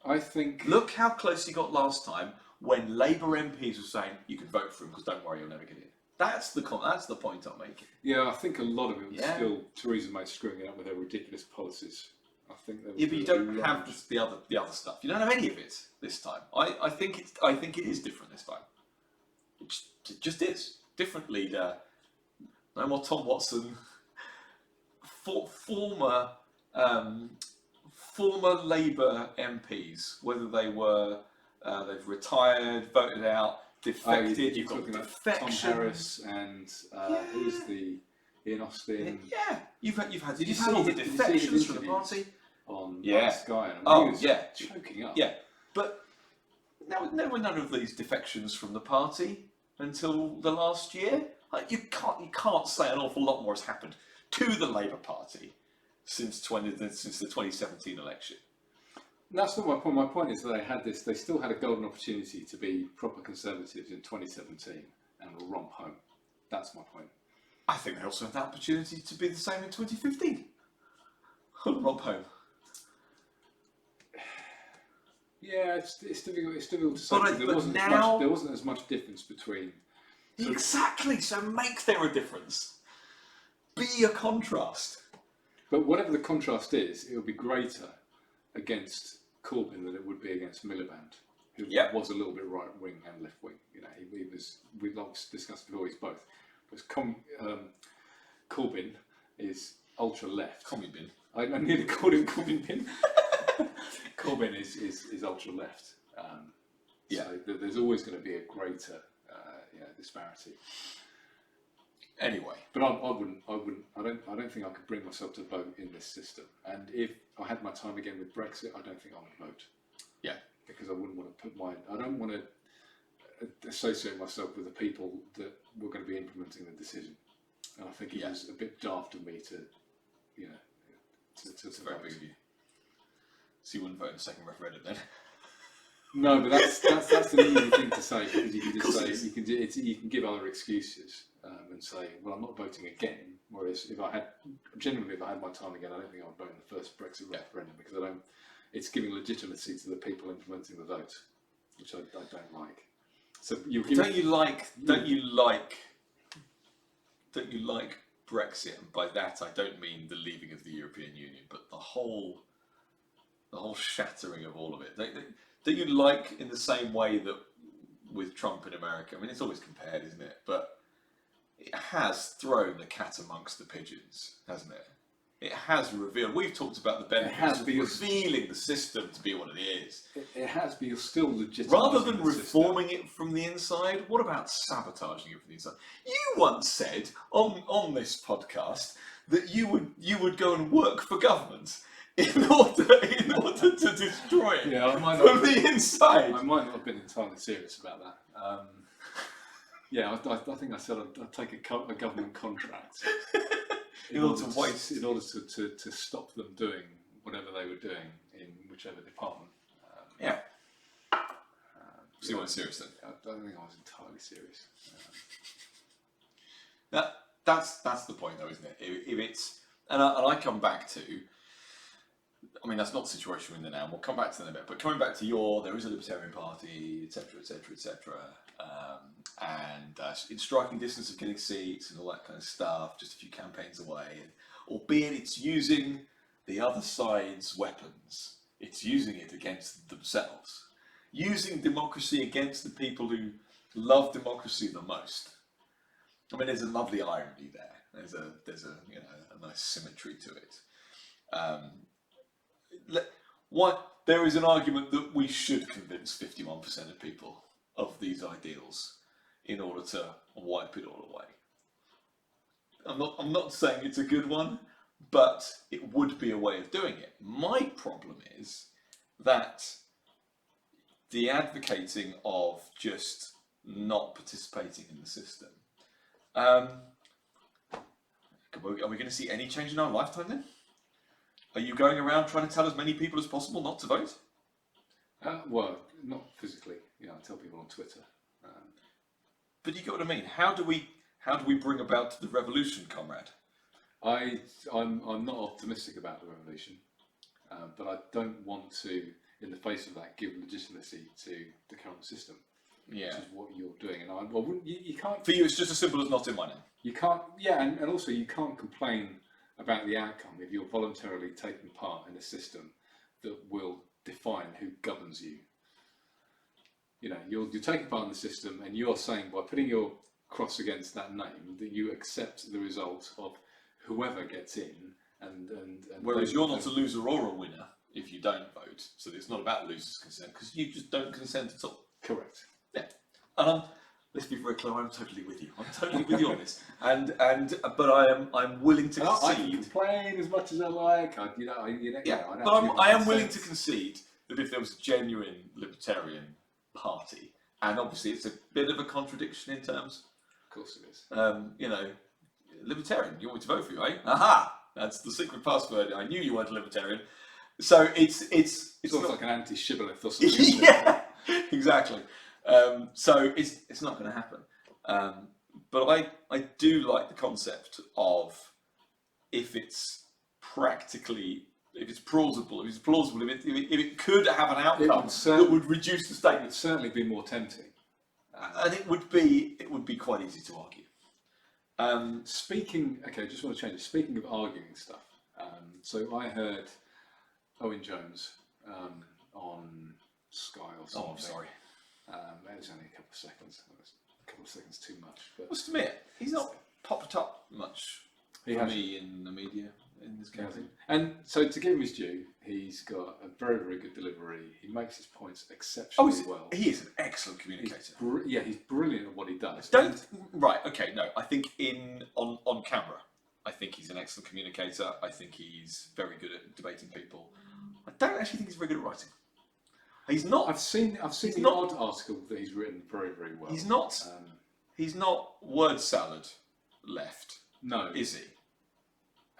I think. Look how close he got last time when Labour MPs were saying you can vote for him because don't worry, you'll never get in. That's the point I'm making. Yeah, I think a lot of it was still Theresa May screwing it up with her ridiculous policies. I think there was but you don't have just the other stuff. You don't have any of it this time. I think it is different this time. It just is. Different leader. No more Tom Watson. Former Labour MPs, whether they were they've retired, voted out, defected. You've got defection. Tom Harris and who's the Ian Austin? Yeah, you've had all the defections from the party. On Sky, choking up. Yeah, but there were none of these defections from the party until the last year. Like, you can't say an awful lot more has happened to the Labour Party since the 2017 election. That's not my point. My point is that they still had a golden opportunity to be proper Conservatives in 2017 and will romp home. That's my point. I think they also had that opportunity to be the same in 2015. Romp home. Yeah, it's difficult to say. But there wasn't as much difference between. Exactly. So make there a difference. Be a contrast. But whatever the contrast is, it will be greater against Corbyn than it would be against Miliband, who was a little bit right wing and left wing. You know, he was. We've discussed before. He's both. But Corbyn is ultra left. Commie bin. I nearly called him Corbyn bin. Corbyn is ultra left. So there's always going to be a greater disparity. Anyway, but I don't think I could bring myself to vote in this system. And if I had my time again with Brexit, I don't think I would vote. Yeah, because I wouldn't want to I don't want to associate myself with the people that were going to be implementing the decision. And I think it was a bit daft of me to it's very big of you. So you wouldn't vote in the second referendum then? No, but that's an easy thing to say, because you can just say you can give other excuses and say, well, I'm not voting again. Whereas if I had my time again, I don't think I would vote in the first Brexit referendum, because it's giving legitimacy to the people implementing the vote, which I don't like. So don't you like Brexit? And by that I don't mean the leaving of the European Union, but the whole shattering of all of it. Don't you like, in the same way that with Trump in America? I mean, it's always compared, isn't it? But it has thrown the cat amongst the pigeons, hasn't it? It has revealed. We've talked about the benefits of revealing the system to be what it is. It has, but you're still legitimate. Rather than reforming it from the inside, what about sabotaging it from the inside? You once said on this podcast that you would go and work for government in order to destroy it from the inside. I might not have been entirely serious about that. I think I said I'd take a government contract in order to stop them doing whatever they were doing in whichever department. So you weren't serious then? I don't think I was entirely serious. That's the point, though, isn't it? If it's and I come back to. I mean, that's not the situation we're in now, and we'll come back to that in a bit. But coming back to there is a Libertarian Party, etc., etc., etc., and in striking distance of getting seats and all that kind of stuff, just a few campaigns away. And, albeit it's using the other side's weapons, it's using it against themselves, using democracy against the people who love democracy the most. I mean, there's a lovely irony there. There's a nice symmetry to it. There is an argument that we should convince 51% of people of these ideals in order to wipe it all away. I'm not saying it's a good one, but it would be a way of doing it. My problem is that the advocating of just not participating in the system. Are we going to see any change in our lifetime then? Are you going around trying to tell as many people as possible not to vote? Well, not physically. I tell people on Twitter. But you get what I mean. How do we bring about the revolution, comrade? I'm not optimistic about the revolution, but I don't want to, in the face of that, give legitimacy to the current system. Yeah. Which is what you're doing, and I wouldn't. You can't. For you, it's just as simple as not in my name. You can't. Yeah, and also you can't complain about the outcome if you're voluntarily taking part in a system that will define who governs you. You're taking part in the system, and you're saying, by putting your cross against that name, that you accept the result of whoever gets in. Whereas you're not a loser or a winner if you don't vote. So it's not about losers' consent, because you just don't consent at all. Correct. Yeah. And let's be very clear. I'm totally with you. I'm totally with you on this. But I'm willing to concede. I can complain as much as I like. I am willing to concede that if there was a genuine Libertarian Party, and obviously it's a bit of a contradiction in terms. Of course it is. Libertarian. You want me to vote for you, eh? Aha! That's the secret password. I knew you weren't a Libertarian. So it's almost like an anti-shibboleth or something. Yeah, exactly. So it's not going to happen. But I do like the concept of if it's plausible, if it could have an outcome that would reduce the state. It would certainly be more tempting. And it would be quite easy to argue. Just want to change it. Speaking of arguing stuff, so I heard Owen Jones on Sky or something. Oh, I'm sorry. It was only a couple of seconds. It was a couple of seconds too much. But Must admit, he's not popped up much for me in the media in this campaign. And so, to give him his due, he's got a very, very good delivery. He makes his points exceptionally well. He is an excellent communicator. He's brilliant at what he does. Right? Okay, no. I think on camera, I think he's an excellent communicator. I think he's very good at debating people. I don't actually think he's very good at writing. He's not. I've seen the odd article that he's written very, very well. He's not. He's not word salad left. No, is he?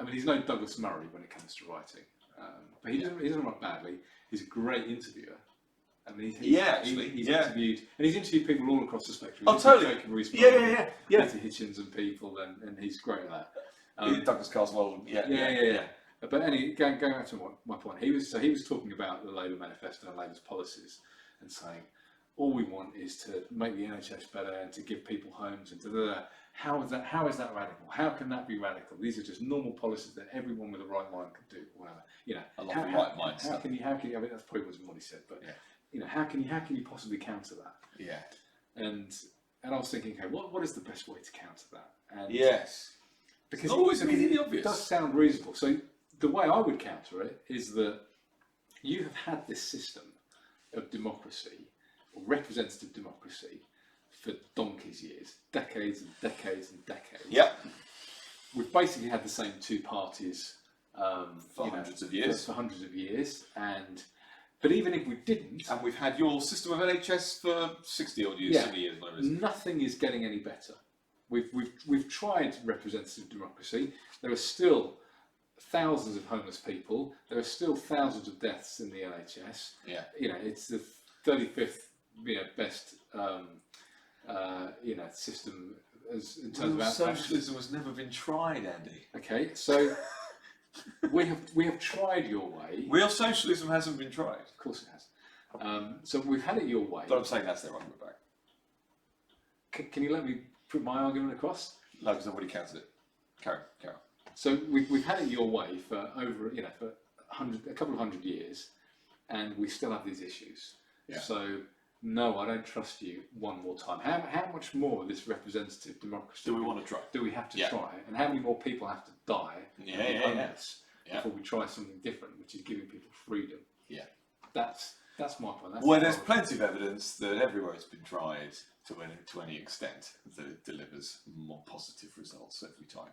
I mean, he's no Douglas Murray when it comes to writing, but he doesn't write badly. He's a great interviewer. I mean, he's interviewed, and he's interviewed people all across the spectrum. Oh, totally. Yeah. Peter Hitchens and people, and he's great at that. Douglas Carswell. Yeah. But anyway, going back to my point, he was talking about the Labour manifesto and Labour's policies, and saying all we want is to make the NHS better and to give people homes and How is that radical? How can that be radical? These are just normal policies that everyone with a right mind could do. Whatever. I love the right mind. How can you? I mean, that's probably wasn't what he said, but how can you possibly counter that? Yeah. And I was thinking, okay, what is the best way to counter that? And yes. Because it's always immediately obvious. It does sound reasonable. So the way I would counter it is that you have had this system of democracy, or representative democracy, for donkey's years, decades and decades and decades. Yep. We've basically had the same two parties for hundreds of years. For hundreds of years, but even if we didn't, and we've had your system of NHS for 60 odd years, 70 years, whatever it is. Nothing is getting any better. We've tried representative democracy. There are still thousands of homeless people. There are still thousands of deaths in the NHS. Yeah. It's the 35th best system as in terms of socialism has never been tried, Andy. Okay, so we have tried your way. Real socialism hasn't been tried. Of course it has. So we've had it your way. But I'm saying that's their argument back. Can you let me put my argument across? No, because nobody counted it. Carry on. So we've had it your way for over for a couple of hundred years, and we still have these issues. Yeah. So no, I don't trust you one more time. How much more of this representative democracy do we want to try? Do we have to try? And how many more people have to die before we try something different, which is giving people freedom? Yeah. That's my point. There's plenty of evidence that everywhere it's been tried to any extent that it delivers more positive results every time.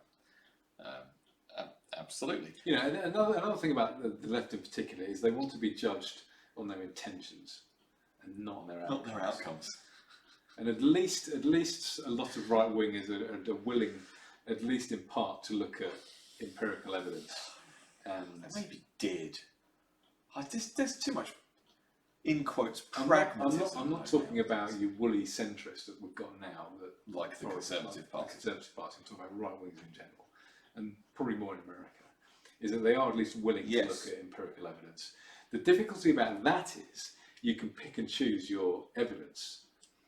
Absolutely. Another thing about the left in particular is they want to be judged on their intentions and not on their outcomes. And at least a lot of right wingers are willing, at least in part, to look at empirical evidence. And they maybe did. There's too much, in quotes, pragmatism. I'm not talking about your woolly centrists that we've got now, like the Conservative Party. The Conservative Party. I'm talking about right wingers in general, and probably more in America. Is that they are at least willing to look at empirical evidence. The difficulty about that is you can pick and choose your evidence.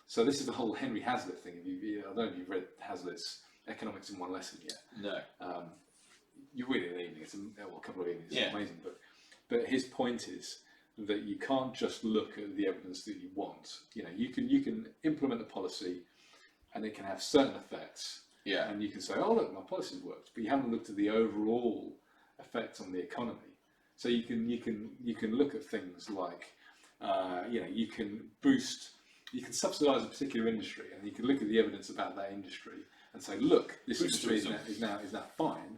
So this is the whole Henry Hazlitt thing. I don't know if you've read Hazlitt's Economics in One Lesson yet. No. You read it in an evening. It's a couple of evenings. It's amazing. But his point is that you can't just look at the evidence that you want. You can implement the policy, and it can have certain effects. Yeah. And you can say, oh look, my policy's worked, but you haven't looked at the overall effect on the economy. So you can look at things like you can subsidise a particular industry, and you can look at the evidence about that industry and say, look, this industry is now fine,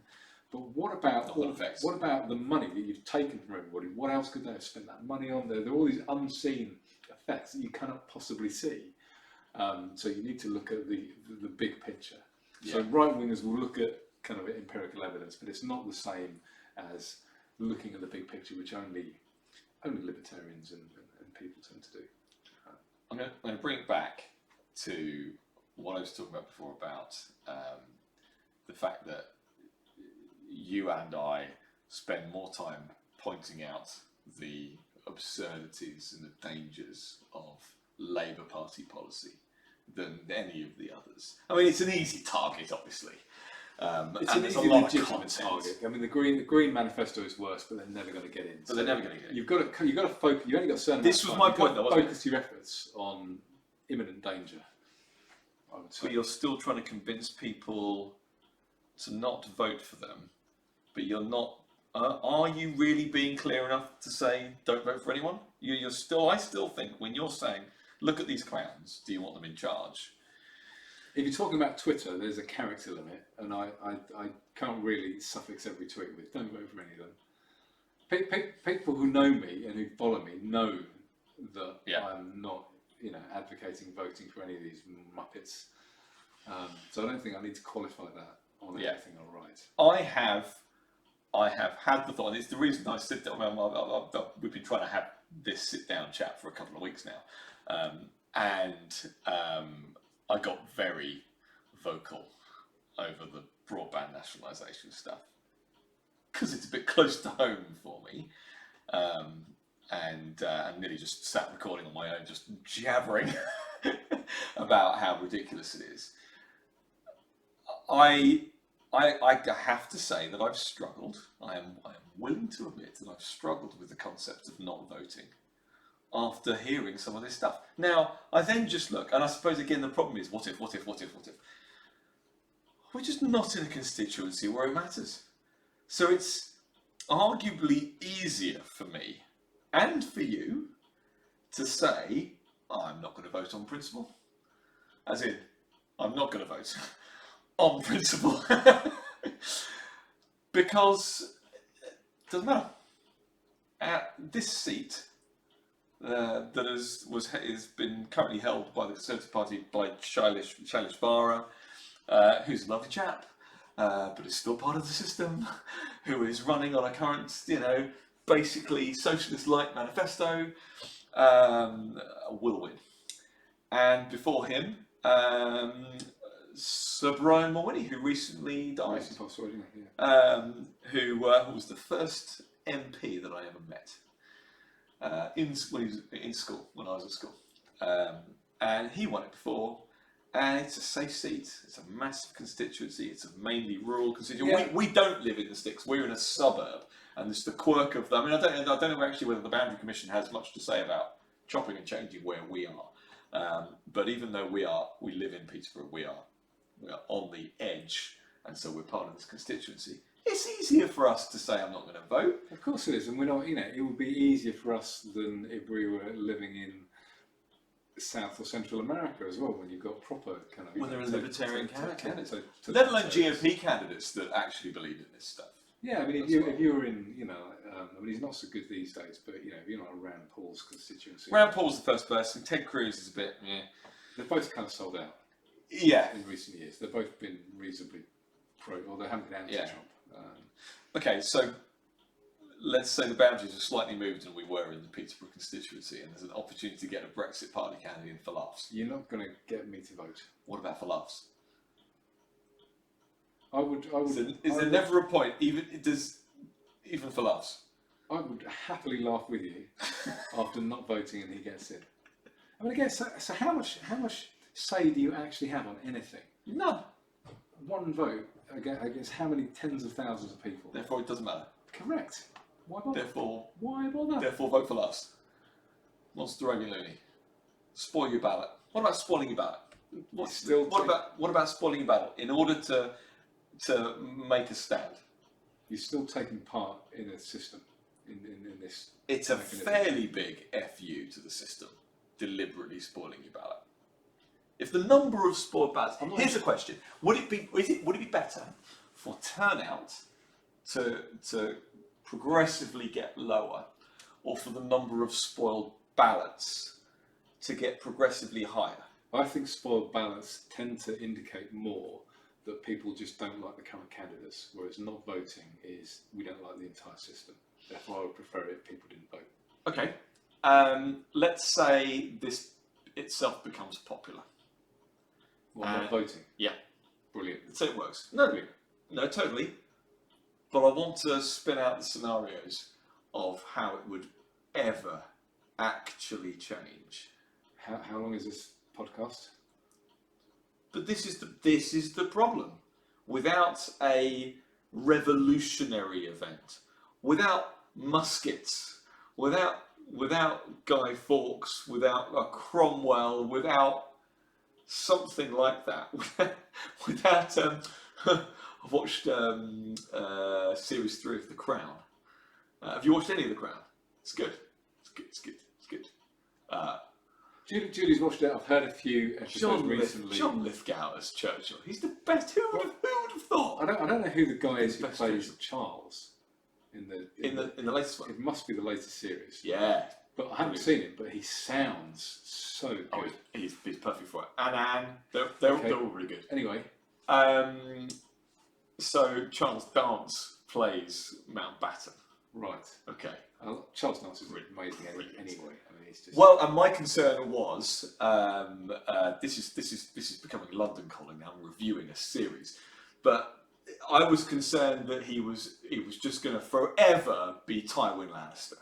but what about the money that you've taken from everybody? What else could they have spent that money on? There are all these unseen effects that you cannot possibly see. So you need to look at the big picture. Yeah. So right wingers will look at kind of empirical evidence, but it's not the same as looking at the big picture, which only libertarians and people tend to do. I'm going to bring it back to what I was talking about before about the fact that you and I spend more time pointing out the absurdities and the dangers of Labour Party policy than any of the others. I mean, it's an easy target, obviously. It's and an there's a easy lot of legitimate content. target. I mean, the Green Manifesto is worse, but they're never going to get in. But they're never going to get in. You've got to focus. You only got a certain. This was my point, though, wasn't it? Focus your efforts on imminent danger. I would say. But you're still trying to convince people to not vote for them. But you're not. Are you really being clear enough to say don't vote for anyone? You're still. I still think when you're saying, look at these clowns. Do you want them in charge? If you're talking about Twitter, there's a character limit, and I can't really suffix every tweet with don't vote for any of them. People who know me and who follow me know that I'm not, advocating voting for any of these muppets. So I don't think I need to qualify that on anything I write. I have had the thought, and it's the reason I sit down. We've been trying to have this sit-down chat for a couple of weeks now, I got very vocal over the broadband nationalisation stuff because it's a bit close to home for me, and nearly just sat recording on my own, just jabbering about how ridiculous it is. I have to say that I've struggled. I am willing to admit that I've struggled with the concept of not voting after hearing some of this stuff. Now, I then just look, and I suppose again the problem is, what if? We're just not in a constituency where it matters. So it's arguably easier for me, and for you, to say, I'm not going to vote on principle. As in, I'm not going to vote on principle. Because it doesn't matter. At this seat, that has been currently held by the Conservative Party by Shailesh Vara, who's a lovely chap, but is still part of the system, who is running on a current, basically socialist-like manifesto, will win. And before him, Sir Brian Mulroney, who recently died, who was the first MP that I ever met. When he was in school, when I was at school, and he won it before, and it's a safe seat. It's a massive constituency. It's a mainly rural constituency. Yeah. We don't live in the sticks. We're in a suburb, and it's the quirk of them. I mean, I don't know actually whether the Boundary Commission has much to say about chopping and changing where we are. But even though we live in Peterborough, we are on the edge, and so we're part of this constituency. It's easier for us to say I'm not going to vote. Of course it is, and we're not. It would be easier for us than if we were living in South or Central America as well, when you've got proper kind of. When there are libertarian candidates, let alone GOP candidates that actually believe in this stuff. Yeah, I mean, if you were in, I mean, he's not so good these days, but if you're not around Paul's constituency. Rand Paul's the first person. Ted Cruz is a bit. Yeah. They're both kind of sold out. Yeah. In recent years, they've both been reasonably pro, or they haven't been anti-Trump. Okay, so let's say the boundaries are slightly moved and we were in the Peterborough constituency, and there's an opportunity to get a Brexit Party candidate in for laughs. You're not going to get me to vote. What about for laughs? I would. Is there never a point, even for laughs? I would happily laugh with you after not voting and he gets in. I mean, again, so how much say do you actually have on anything? None. One vote against how many tens of thousands of people? Therefore, it doesn't matter. Correct. Why bother? Why bother? Therefore, vote for laughs. Monster Looney. Spoil your ballot. What about spoiling your ballot? What about spoiling your ballot in order to make a stand? You're still taking part in a system. In this. It's a fairly big FU to the system. Deliberately spoiling your ballot. If the number of spoiled ballots, here's a question: would it be better for turnout to progressively get lower, or for the number of spoiled ballots to get progressively higher? I think spoiled ballots tend to indicate more that people just don't like the current candidates, whereas not voting is we don't like the entire system. Therefore, I would prefer it if people didn't vote. Okay. Let's say this itself becomes popular. Well, not voting? Yeah. Brilliant. So it works. No, totally. But I want to spin out the scenarios of how it would ever actually change. How long is this podcast? But this is the problem. without a revolutionary event, without muskets, without Guy Fawkes, without a Cromwell, without something like that, without I've watched series 3 of The Crown. Have you watched any of The Crown? It's good. It's good. Julie's watched it. I've heard a few episodes recently. John Lithgow as Churchill. He's the best. Who would have thought? I don't know who the guy is who plays Charles in the latest one. It must be the latest series. Yeah. But I haven't seen him. But he sounds so good. Oh, he's perfect for it. And Anne, they're all really good. Anyway. So Charles Dance plays Mountbatten. Right. Okay. Charles Dance is amazing anyway. I mean, it's just... Well, and my concern was this is becoming London Calling now. I'm reviewing a series, but I was concerned that he was just going to forever be Tywin Lannister.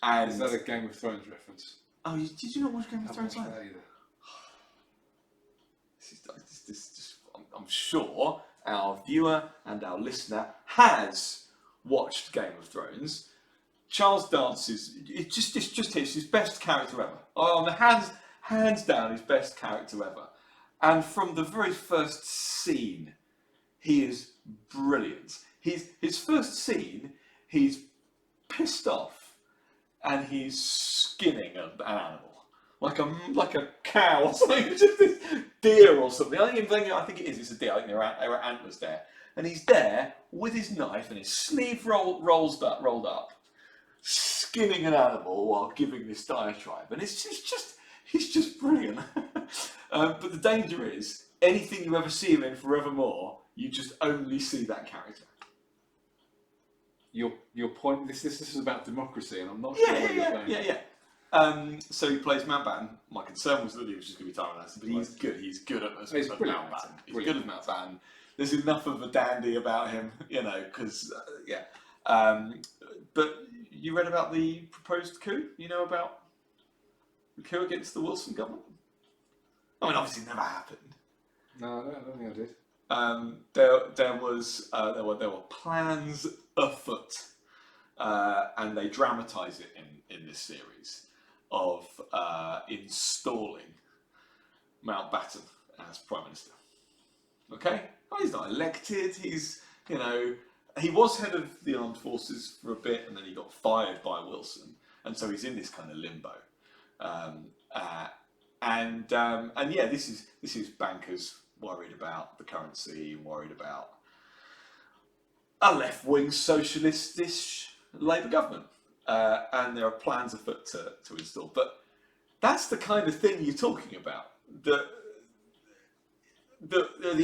And is that a Game of Thrones reference? Oh, did you not watch Game of Thrones? I'm sure our viewer and our listener has watched Game of Thrones. Charles Dance is his best character ever. On the hands down, his best character ever. And from the very first scene, he is brilliant. His first scene, he's pissed off, and he's skinning an animal. Like a cow or something, just this deer or something. I think it is. It's a deer. I think there are antlers there, and he's there with his knife and his sleeve rolled up, skinning an animal while giving this diatribe, and he's just brilliant. But the danger is anything you ever see him in forevermore, you just only see that character. Your point. This is about democracy, and I'm not sure where you're going. Yeah. So he plays Mountbatten. My concern was that he was just going to be Tyrone Lannister, but he's good. He's good at Mountbatten. He's good at Mountbatten. There's enough of a dandy about him, because but you read about the proposed coup? You know about the coup against the Wilson government? I mean, obviously, it never happened. No, I don't think I did. There were plans afoot, and they dramatise it in this series of installing Mountbatten as Prime Minister. Okay? Well, he's not elected, he was head of the armed forces for a bit, and then he got fired by Wilson, and so he's in this kind of limbo. This is bankers worried about the currency, worried about a left-wing socialist-ish Labour government. And there are plans afoot to install. But that's the kind of thing you're talking about. The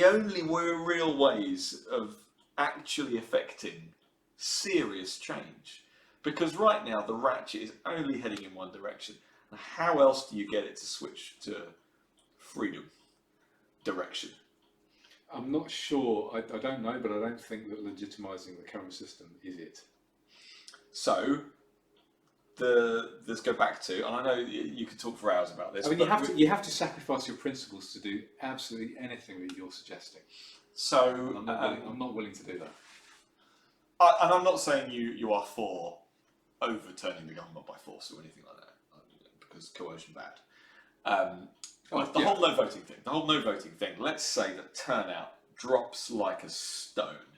only real ways of actually affecting serious change. Because right now the ratchet is only heading in one direction. And how else do you get it to switch to freedom direction? I'm not sure. I don't know, but I don't think that legitimising the current system is it. So, let's go back to, and I know you could talk for hours about this. I mean, you have to sacrifice your principles to do absolutely anything that you're suggesting. So, I'm not willing to do that. And I'm not saying you are for overturning the government by force or anything like that, because coercion bad. The whole no voting thing. Let's say that turnout drops like a stone.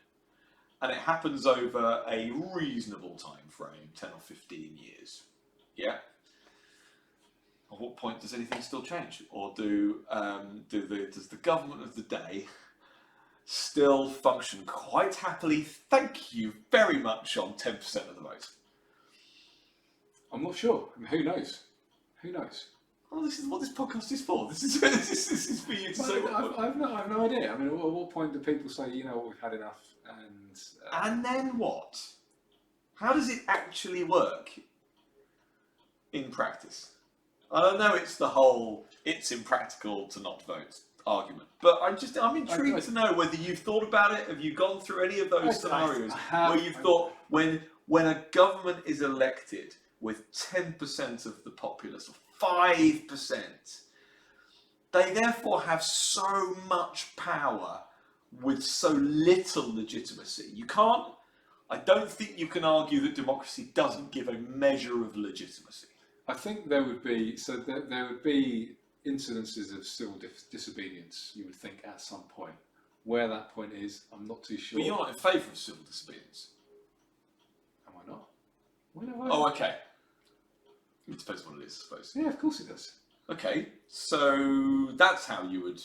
And it happens over a reasonable time frame, 10 or 15 years. Yeah? At what point does anything still change? Or does the government of the day still function quite happily, thank you very much, on 10% of the vote? I'm not sure. I mean, who knows? Well, this is what this podcast is for. This is for you to say. I've no idea. I mean, at what point do people say, we've had enough? And then what? How does it actually work in practice? I know it's the whole "it's impractical to not vote" argument, but I'm intrigued to know whether you've thought about it. Have you gone through any of those scenarios where you've thought when a government is elected with 10% of the populace, or 5%, they therefore have so much power with so little legitimacy. You can't. I don't think you can argue that democracy doesn't give a measure of legitimacy. I think there would be there would be incidences of civil disobedience. You would think at some point. Where that point is, I'm not too sure. But you're not in favour of civil disobedience. Am I not? When have I? Oh, okay. It depends what it is, I suppose. Yeah, of course it does. Okay, so that's how you would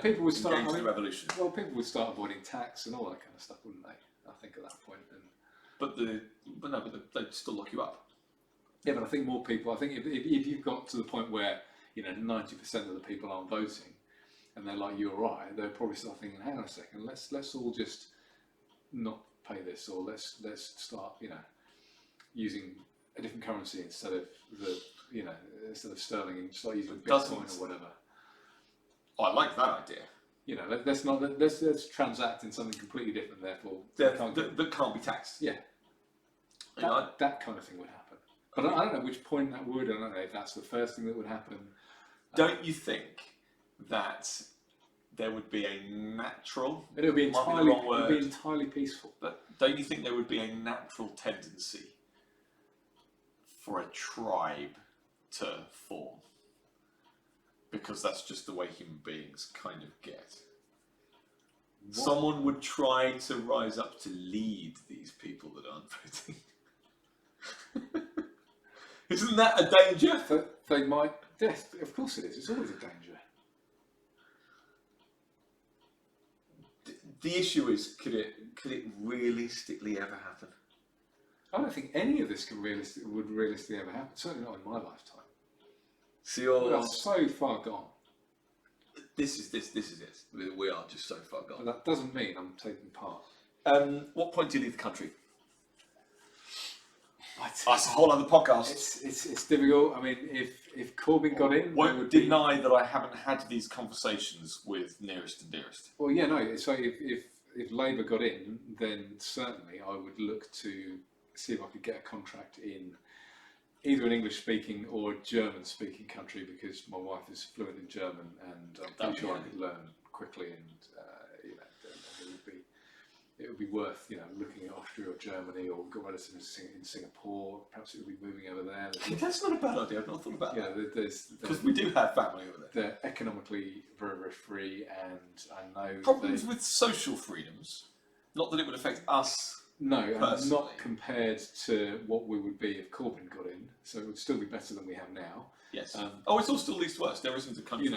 People would start. engage the revolution. Well, people would start avoiding tax and all that kind of stuff, wouldn't they? I think at that point. And But they'd still lock you up. yeah, but I think more people. I think if you've got to the point where 90% of the people aren't voting, and they're like, "You're right," they'll probably start thinking, "Hang on a second, let's all just not pay this, or let's start using a different currency instead of instead of sterling, and start using Bitcoin or whatever." Oh, I like that idea. Let's transact in something completely different. Therefore, That can't be taxed. yeah, that kind of thing would happen. But I don't know which point that would. I don't know if that's the first thing that would happen. Don't you think that there would be a natural? It would be might be the wrong it word, would be entirely peaceful. but don't you think there would be a natural tendency for a tribe to form? Because that's just the way human beings kind of get. Someone would try to rise up to lead these people that aren't voting. Isn't that a danger? They might. Yes, of course it is. It's always a danger. The issue is, could it realistically ever happen? I don't think any of this would realistically ever happen. Certainly not in my lifetime. So We are so far gone. this is it. We are just so far But gone. that doesn't mean I'm taking part. What point do you leave the country? That's a whole other podcast. It's difficult. I mean, if Corbyn got in, Won't deny that I haven't had these conversations with nearest and dearest. Well, yeah, no. So if Labour got in, then certainly I would look to see if I could get a contract in either an English-speaking or a German-speaking country, because my wife is fluent in German, and I'm pretty sure I could learn quickly, and it would be worth looking at Austria or Germany, or got relatives in Singapore. Perhaps it would be moving over there. That's not a bad idea. I've not thought about that. Because we do have family over there. They're economically very, very free, and I know Problems with social freedoms. Not that it would affect us. No, and personally. not compared to what we would be if Corbyn got in. So it would still be better than we have now. Yes. It's all still least worse. There isn't a country.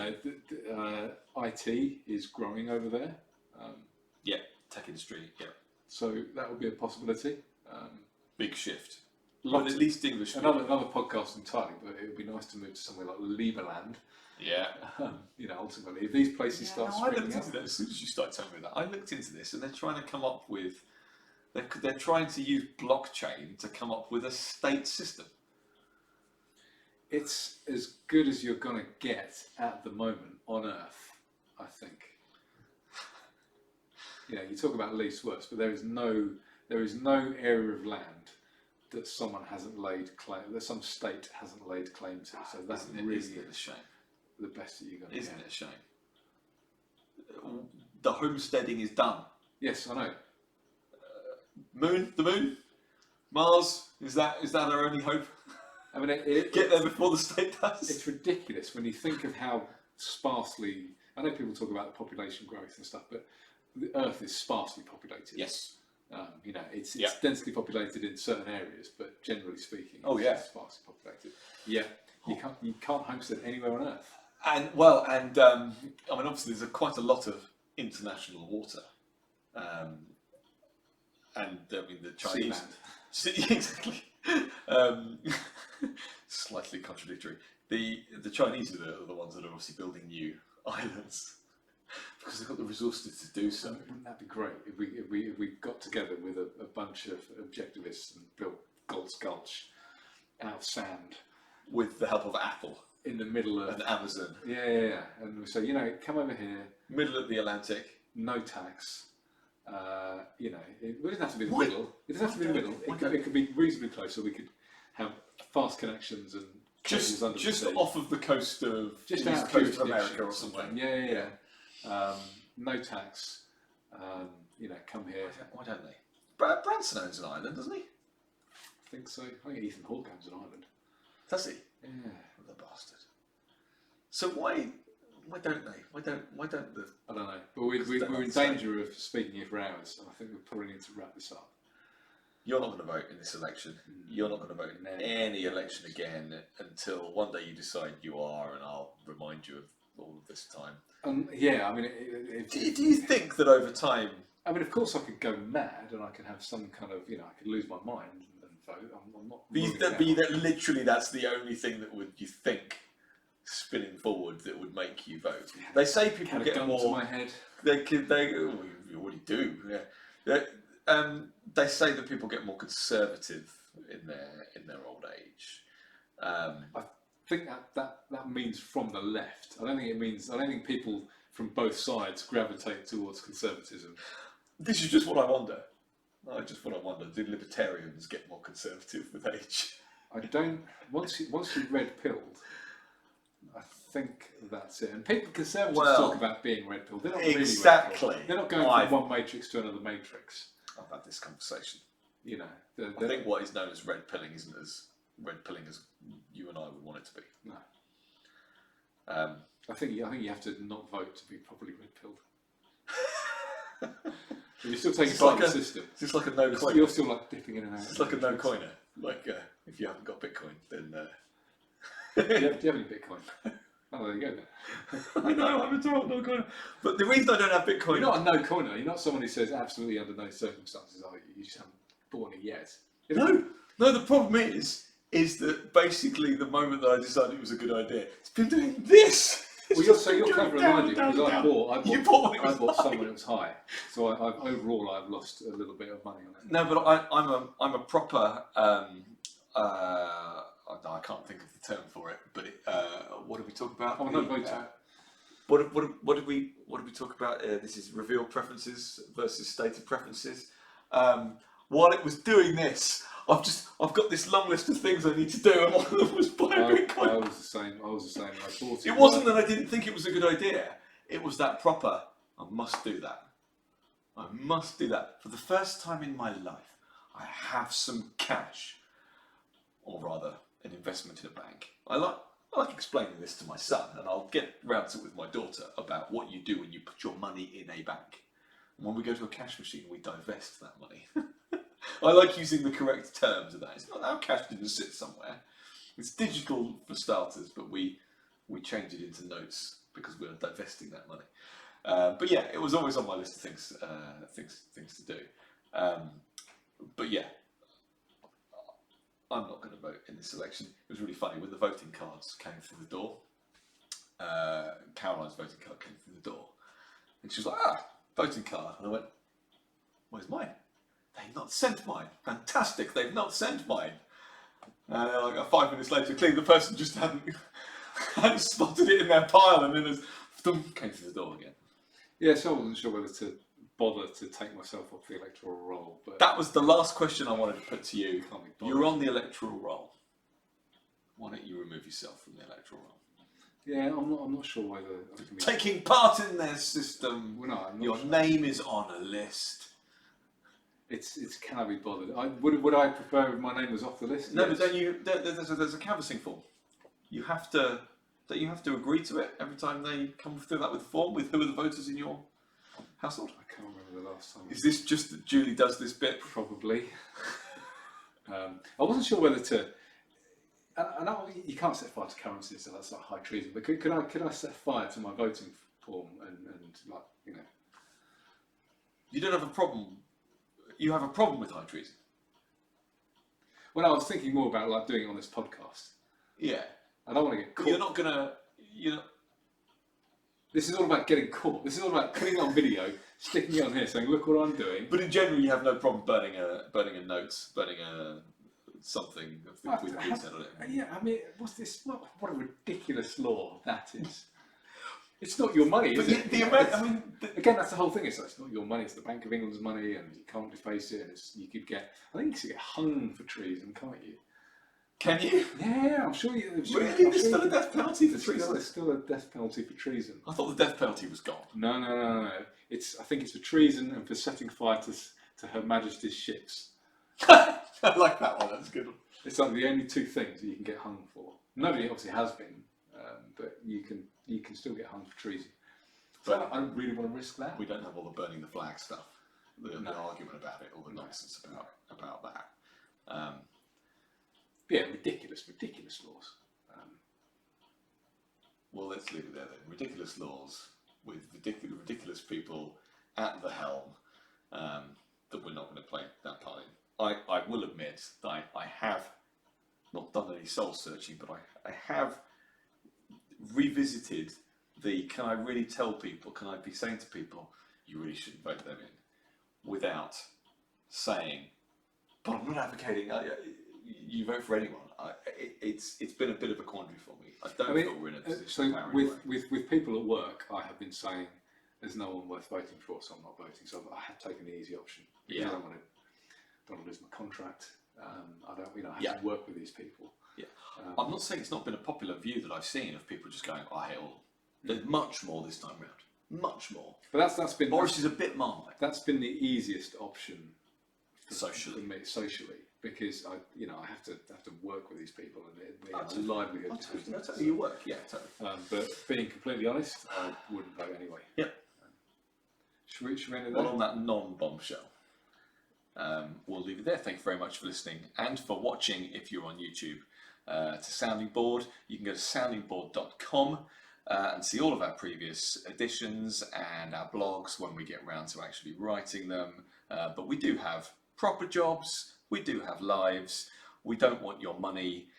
IT is growing over there. Tech industry. Yeah. So that would be a possibility. Big shift. But at least English. Another podcast entirely, but it would be nice to move to somewhere like Liberland. Yeah. Ultimately, if these places start I looked springing into up. that as soon as you started telling me that. I looked into this, and they're trying to come up with. They're trying to use blockchain to come up with a state system. It's as good as you're going to get at the moment on Earth, I think. You talk about least worst, but there is no area of land that someone hasn't laid claim, that some state hasn't laid claim to. So that's really isn't it a shame? The best that you're going to get. Isn't it a shame? The homesteading is done. Yes, I know. The moon, Mars. Is that our only hope? I mean, get there before the state does. It's ridiculous when you think of how sparsely. I know people talk about the population growth and stuff, but the Earth is sparsely populated. Yes. It's densely populated in certain areas, but generally speaking, it's sparsely populated. Yeah, you can't homestead anywhere on Earth. And obviously there's quite a lot of international water. The Chinese. Exactly. Slightly contradictory. The Chinese are the ones that are obviously building new islands because they've got the resources to do so. Wouldn't that be great if we got together with a bunch of objectivists and built God's Gulch out of sand with the help of Apple in the middle of Amazon? Yeah. And we say, come over here, middle of the Atlantic, no tax. It doesn't have to be in the middle. It doesn't have to be in the middle. It could be reasonably close, so we could have fast connections and just under off of the coast of just East Coast of America or something. Yeah. No tax. Come here. Why don't they? Branson owns an island, doesn't he? I think so. I think Ethan Hawke owns an island. Does he? Yeah. The bastard. So why don't they? Why don't the? I don't know. But we're in danger of speaking here for hours, and I think we probably need to wrap this up. You're not going to vote in this election. You're not going to vote in any election again until one day you decide you are, and I'll remind you of all of this time. Yeah, I mean, do you think that over time? I mean, of course, I could go mad, and I could have some kind of, I could lose my mind and vote. I'm not. Literally, that's the only thing that would you think spinning forward that would make you vote. They say people get more. To my head. You already do. Yeah. They say that people get more conservative in their old age. I think that means from the left. I don't think people from both sides gravitate towards conservatism. This is just what I wonder. Do libertarians get more conservative with age? I don't. Once you're red pilled, I think that's it. And conservatives talk about being red pilled. They're not really red pilled. They're not going from one matrix to another matrix. I've had this conversation. I think what is known as red pilling isn't as red pilling as you and I would want it to be. No. I think you have to not vote to be properly red pilled. You're still taking part in the system. It's just like a no coiner. You're still like dipping in and out. It's like a no coiner. Like if you haven't got Bitcoin, then. Do you have any Bitcoin? Oh, there you go then. I know, I'm a total no coiner. But the reason I don't have Bitcoin. You're not a no coiner. You're not someone who says absolutely under no circumstances are you. You just haven't bought it yet. No. The problem is that basically the moment that I decided it was a good idea, it's been doing this. Well, you're clever than I do because I bought some when it was high. So overall I've lost a little bit of money on it. No, but I'm a proper. I can't think of the term for it. But what did we talk about? Oh, no voting. What did we talk about? This is reveal preferences versus stated preferences. While it was doing this, I've got this long list of things I need to do, and one of them was buy Bitcoin. I was the same. I bought it. It wasn't that I didn't think it was a good idea. It was that proper. I must do that. I must do that. For the first time in my life, I have some cash, or rather, an investment in a bank. I like explaining this to my son, and I'll get round to it with my daughter about what you do when you put your money in a bank. And when we go to a cash machine, we divest that money. I like using the correct terms of that. It's not our cash didn't sit somewhere. It's digital for starters, but we change it into notes because we're divesting that money. But yeah, it was always on my list of things to do. But yeah, I'm not going to vote in this election. It was really funny when the voting cards came through the door. Caroline's voting card came through the door, and she was like, voting card. And I went, where's mine? They've not sent mine. Fantastic, they've not sent mine. And like 5 minutes later, clearly the person just hadn't spotted it in their pile, and then came through the door again. Yeah, so I wasn't sure whether to bother to take myself off the electoral roll. But that was the last question I wanted to put to you. You're on the electoral roll. Why don't you remove yourself from the electoral roll? Yeah, I'm not sure whether I can be taking part in their system. Well, no, I'm not your sure. Name is on a list. It's can I be bothered? Would I prefer if my name was off the list? No, yes. but there's a canvassing form. You have to agree to it every time they come through that with a form with who are the voters in your household. I can't remember the last time. Is this just that Julie does this bit? Probably. I wasn't sure whether to. I know you can't set fire to currency, so that's like high treason. But could I set fire to my voting form and like You don't have a problem. You have a problem with high treason. Well, I was thinking more about like doing it on this podcast. Yeah. I don't want to get caught. You're not gonna. This is all about getting caught. This is all about putting it on video, sticking it on here, saying, "Look what I'm doing." But in general, you have no problem burning a note, burning a something with detail on it. Yeah, I mean, what's this? What a ridiculous law that is. It's not your money, is it? Again, that's the whole thing. It's not your money. It's the Bank of England's money, and you can't deface it. And you could get. I think you could get hung for treason, can't you? Can you? Yeah, I'm sure you. Really? There's still a death penalty for treason? There's still a death penalty for treason. I thought the death penalty was gone. No. I think it's for treason and for setting fire to Her Majesty's ships. I like that one. That's a good one. It's like the only two things that you can get hung for. Nobody obviously has been, but you can still get hung for treason. So I don't really want to risk that. We don't have all the burning the flag stuff, the argument about it, all the nonsense about that. Yeah, ridiculous laws. Well, let's leave it there then. Ridiculous laws with ridiculous people at the helm that we're not going to play that part in. I will admit that I have not done any soul searching, but I have revisited can I really tell people, can I be saying to people, you really shouldn't vote them in, without saying, but I'm not advocating you vote for anyone. It's been a bit of a quandary for me. I don't feel we're in a position. So with people at work, I have been saying there's no one worth voting for, so I'm not voting. So I have taken the easy option. Yeah. I don't want to lose my contract. I don't, I have to work with these people. Yeah. I'm not saying it's not been a popular view that I've seen of people just going, I hate all of them. There's much more this time round. Much more. But that's been Boris is a bit Marmite. That's been the easiest option Socially. for me, socially, because I have to work with these people and livelihood. That's you work, yeah, totally. But being completely honest, I wouldn't vote anyway. Yep. Should we end it Well, there? on that non-bombshell, we'll leave it there. Thank you very much for listening and for watching. If you're on YouTube, to Sounding Board, you can go to soundingboard.com. And see all of our previous editions and our blogs when we get around to actually writing them. But we do have proper jobs, we do have lives, we don't want your money.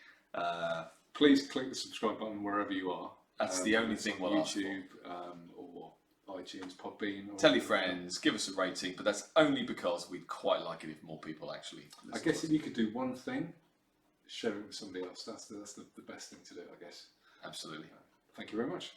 Please click the subscribe button wherever you are. That's the only thing we'll ask for. YouTube or iTunes, Podbean. Tell your friends, give us a rating, but that's only because we'd quite like it if more people actually listen. I guess if you could do one thing, share it with somebody else. That's the best thing to do, I guess. Absolutely. Thank you very much.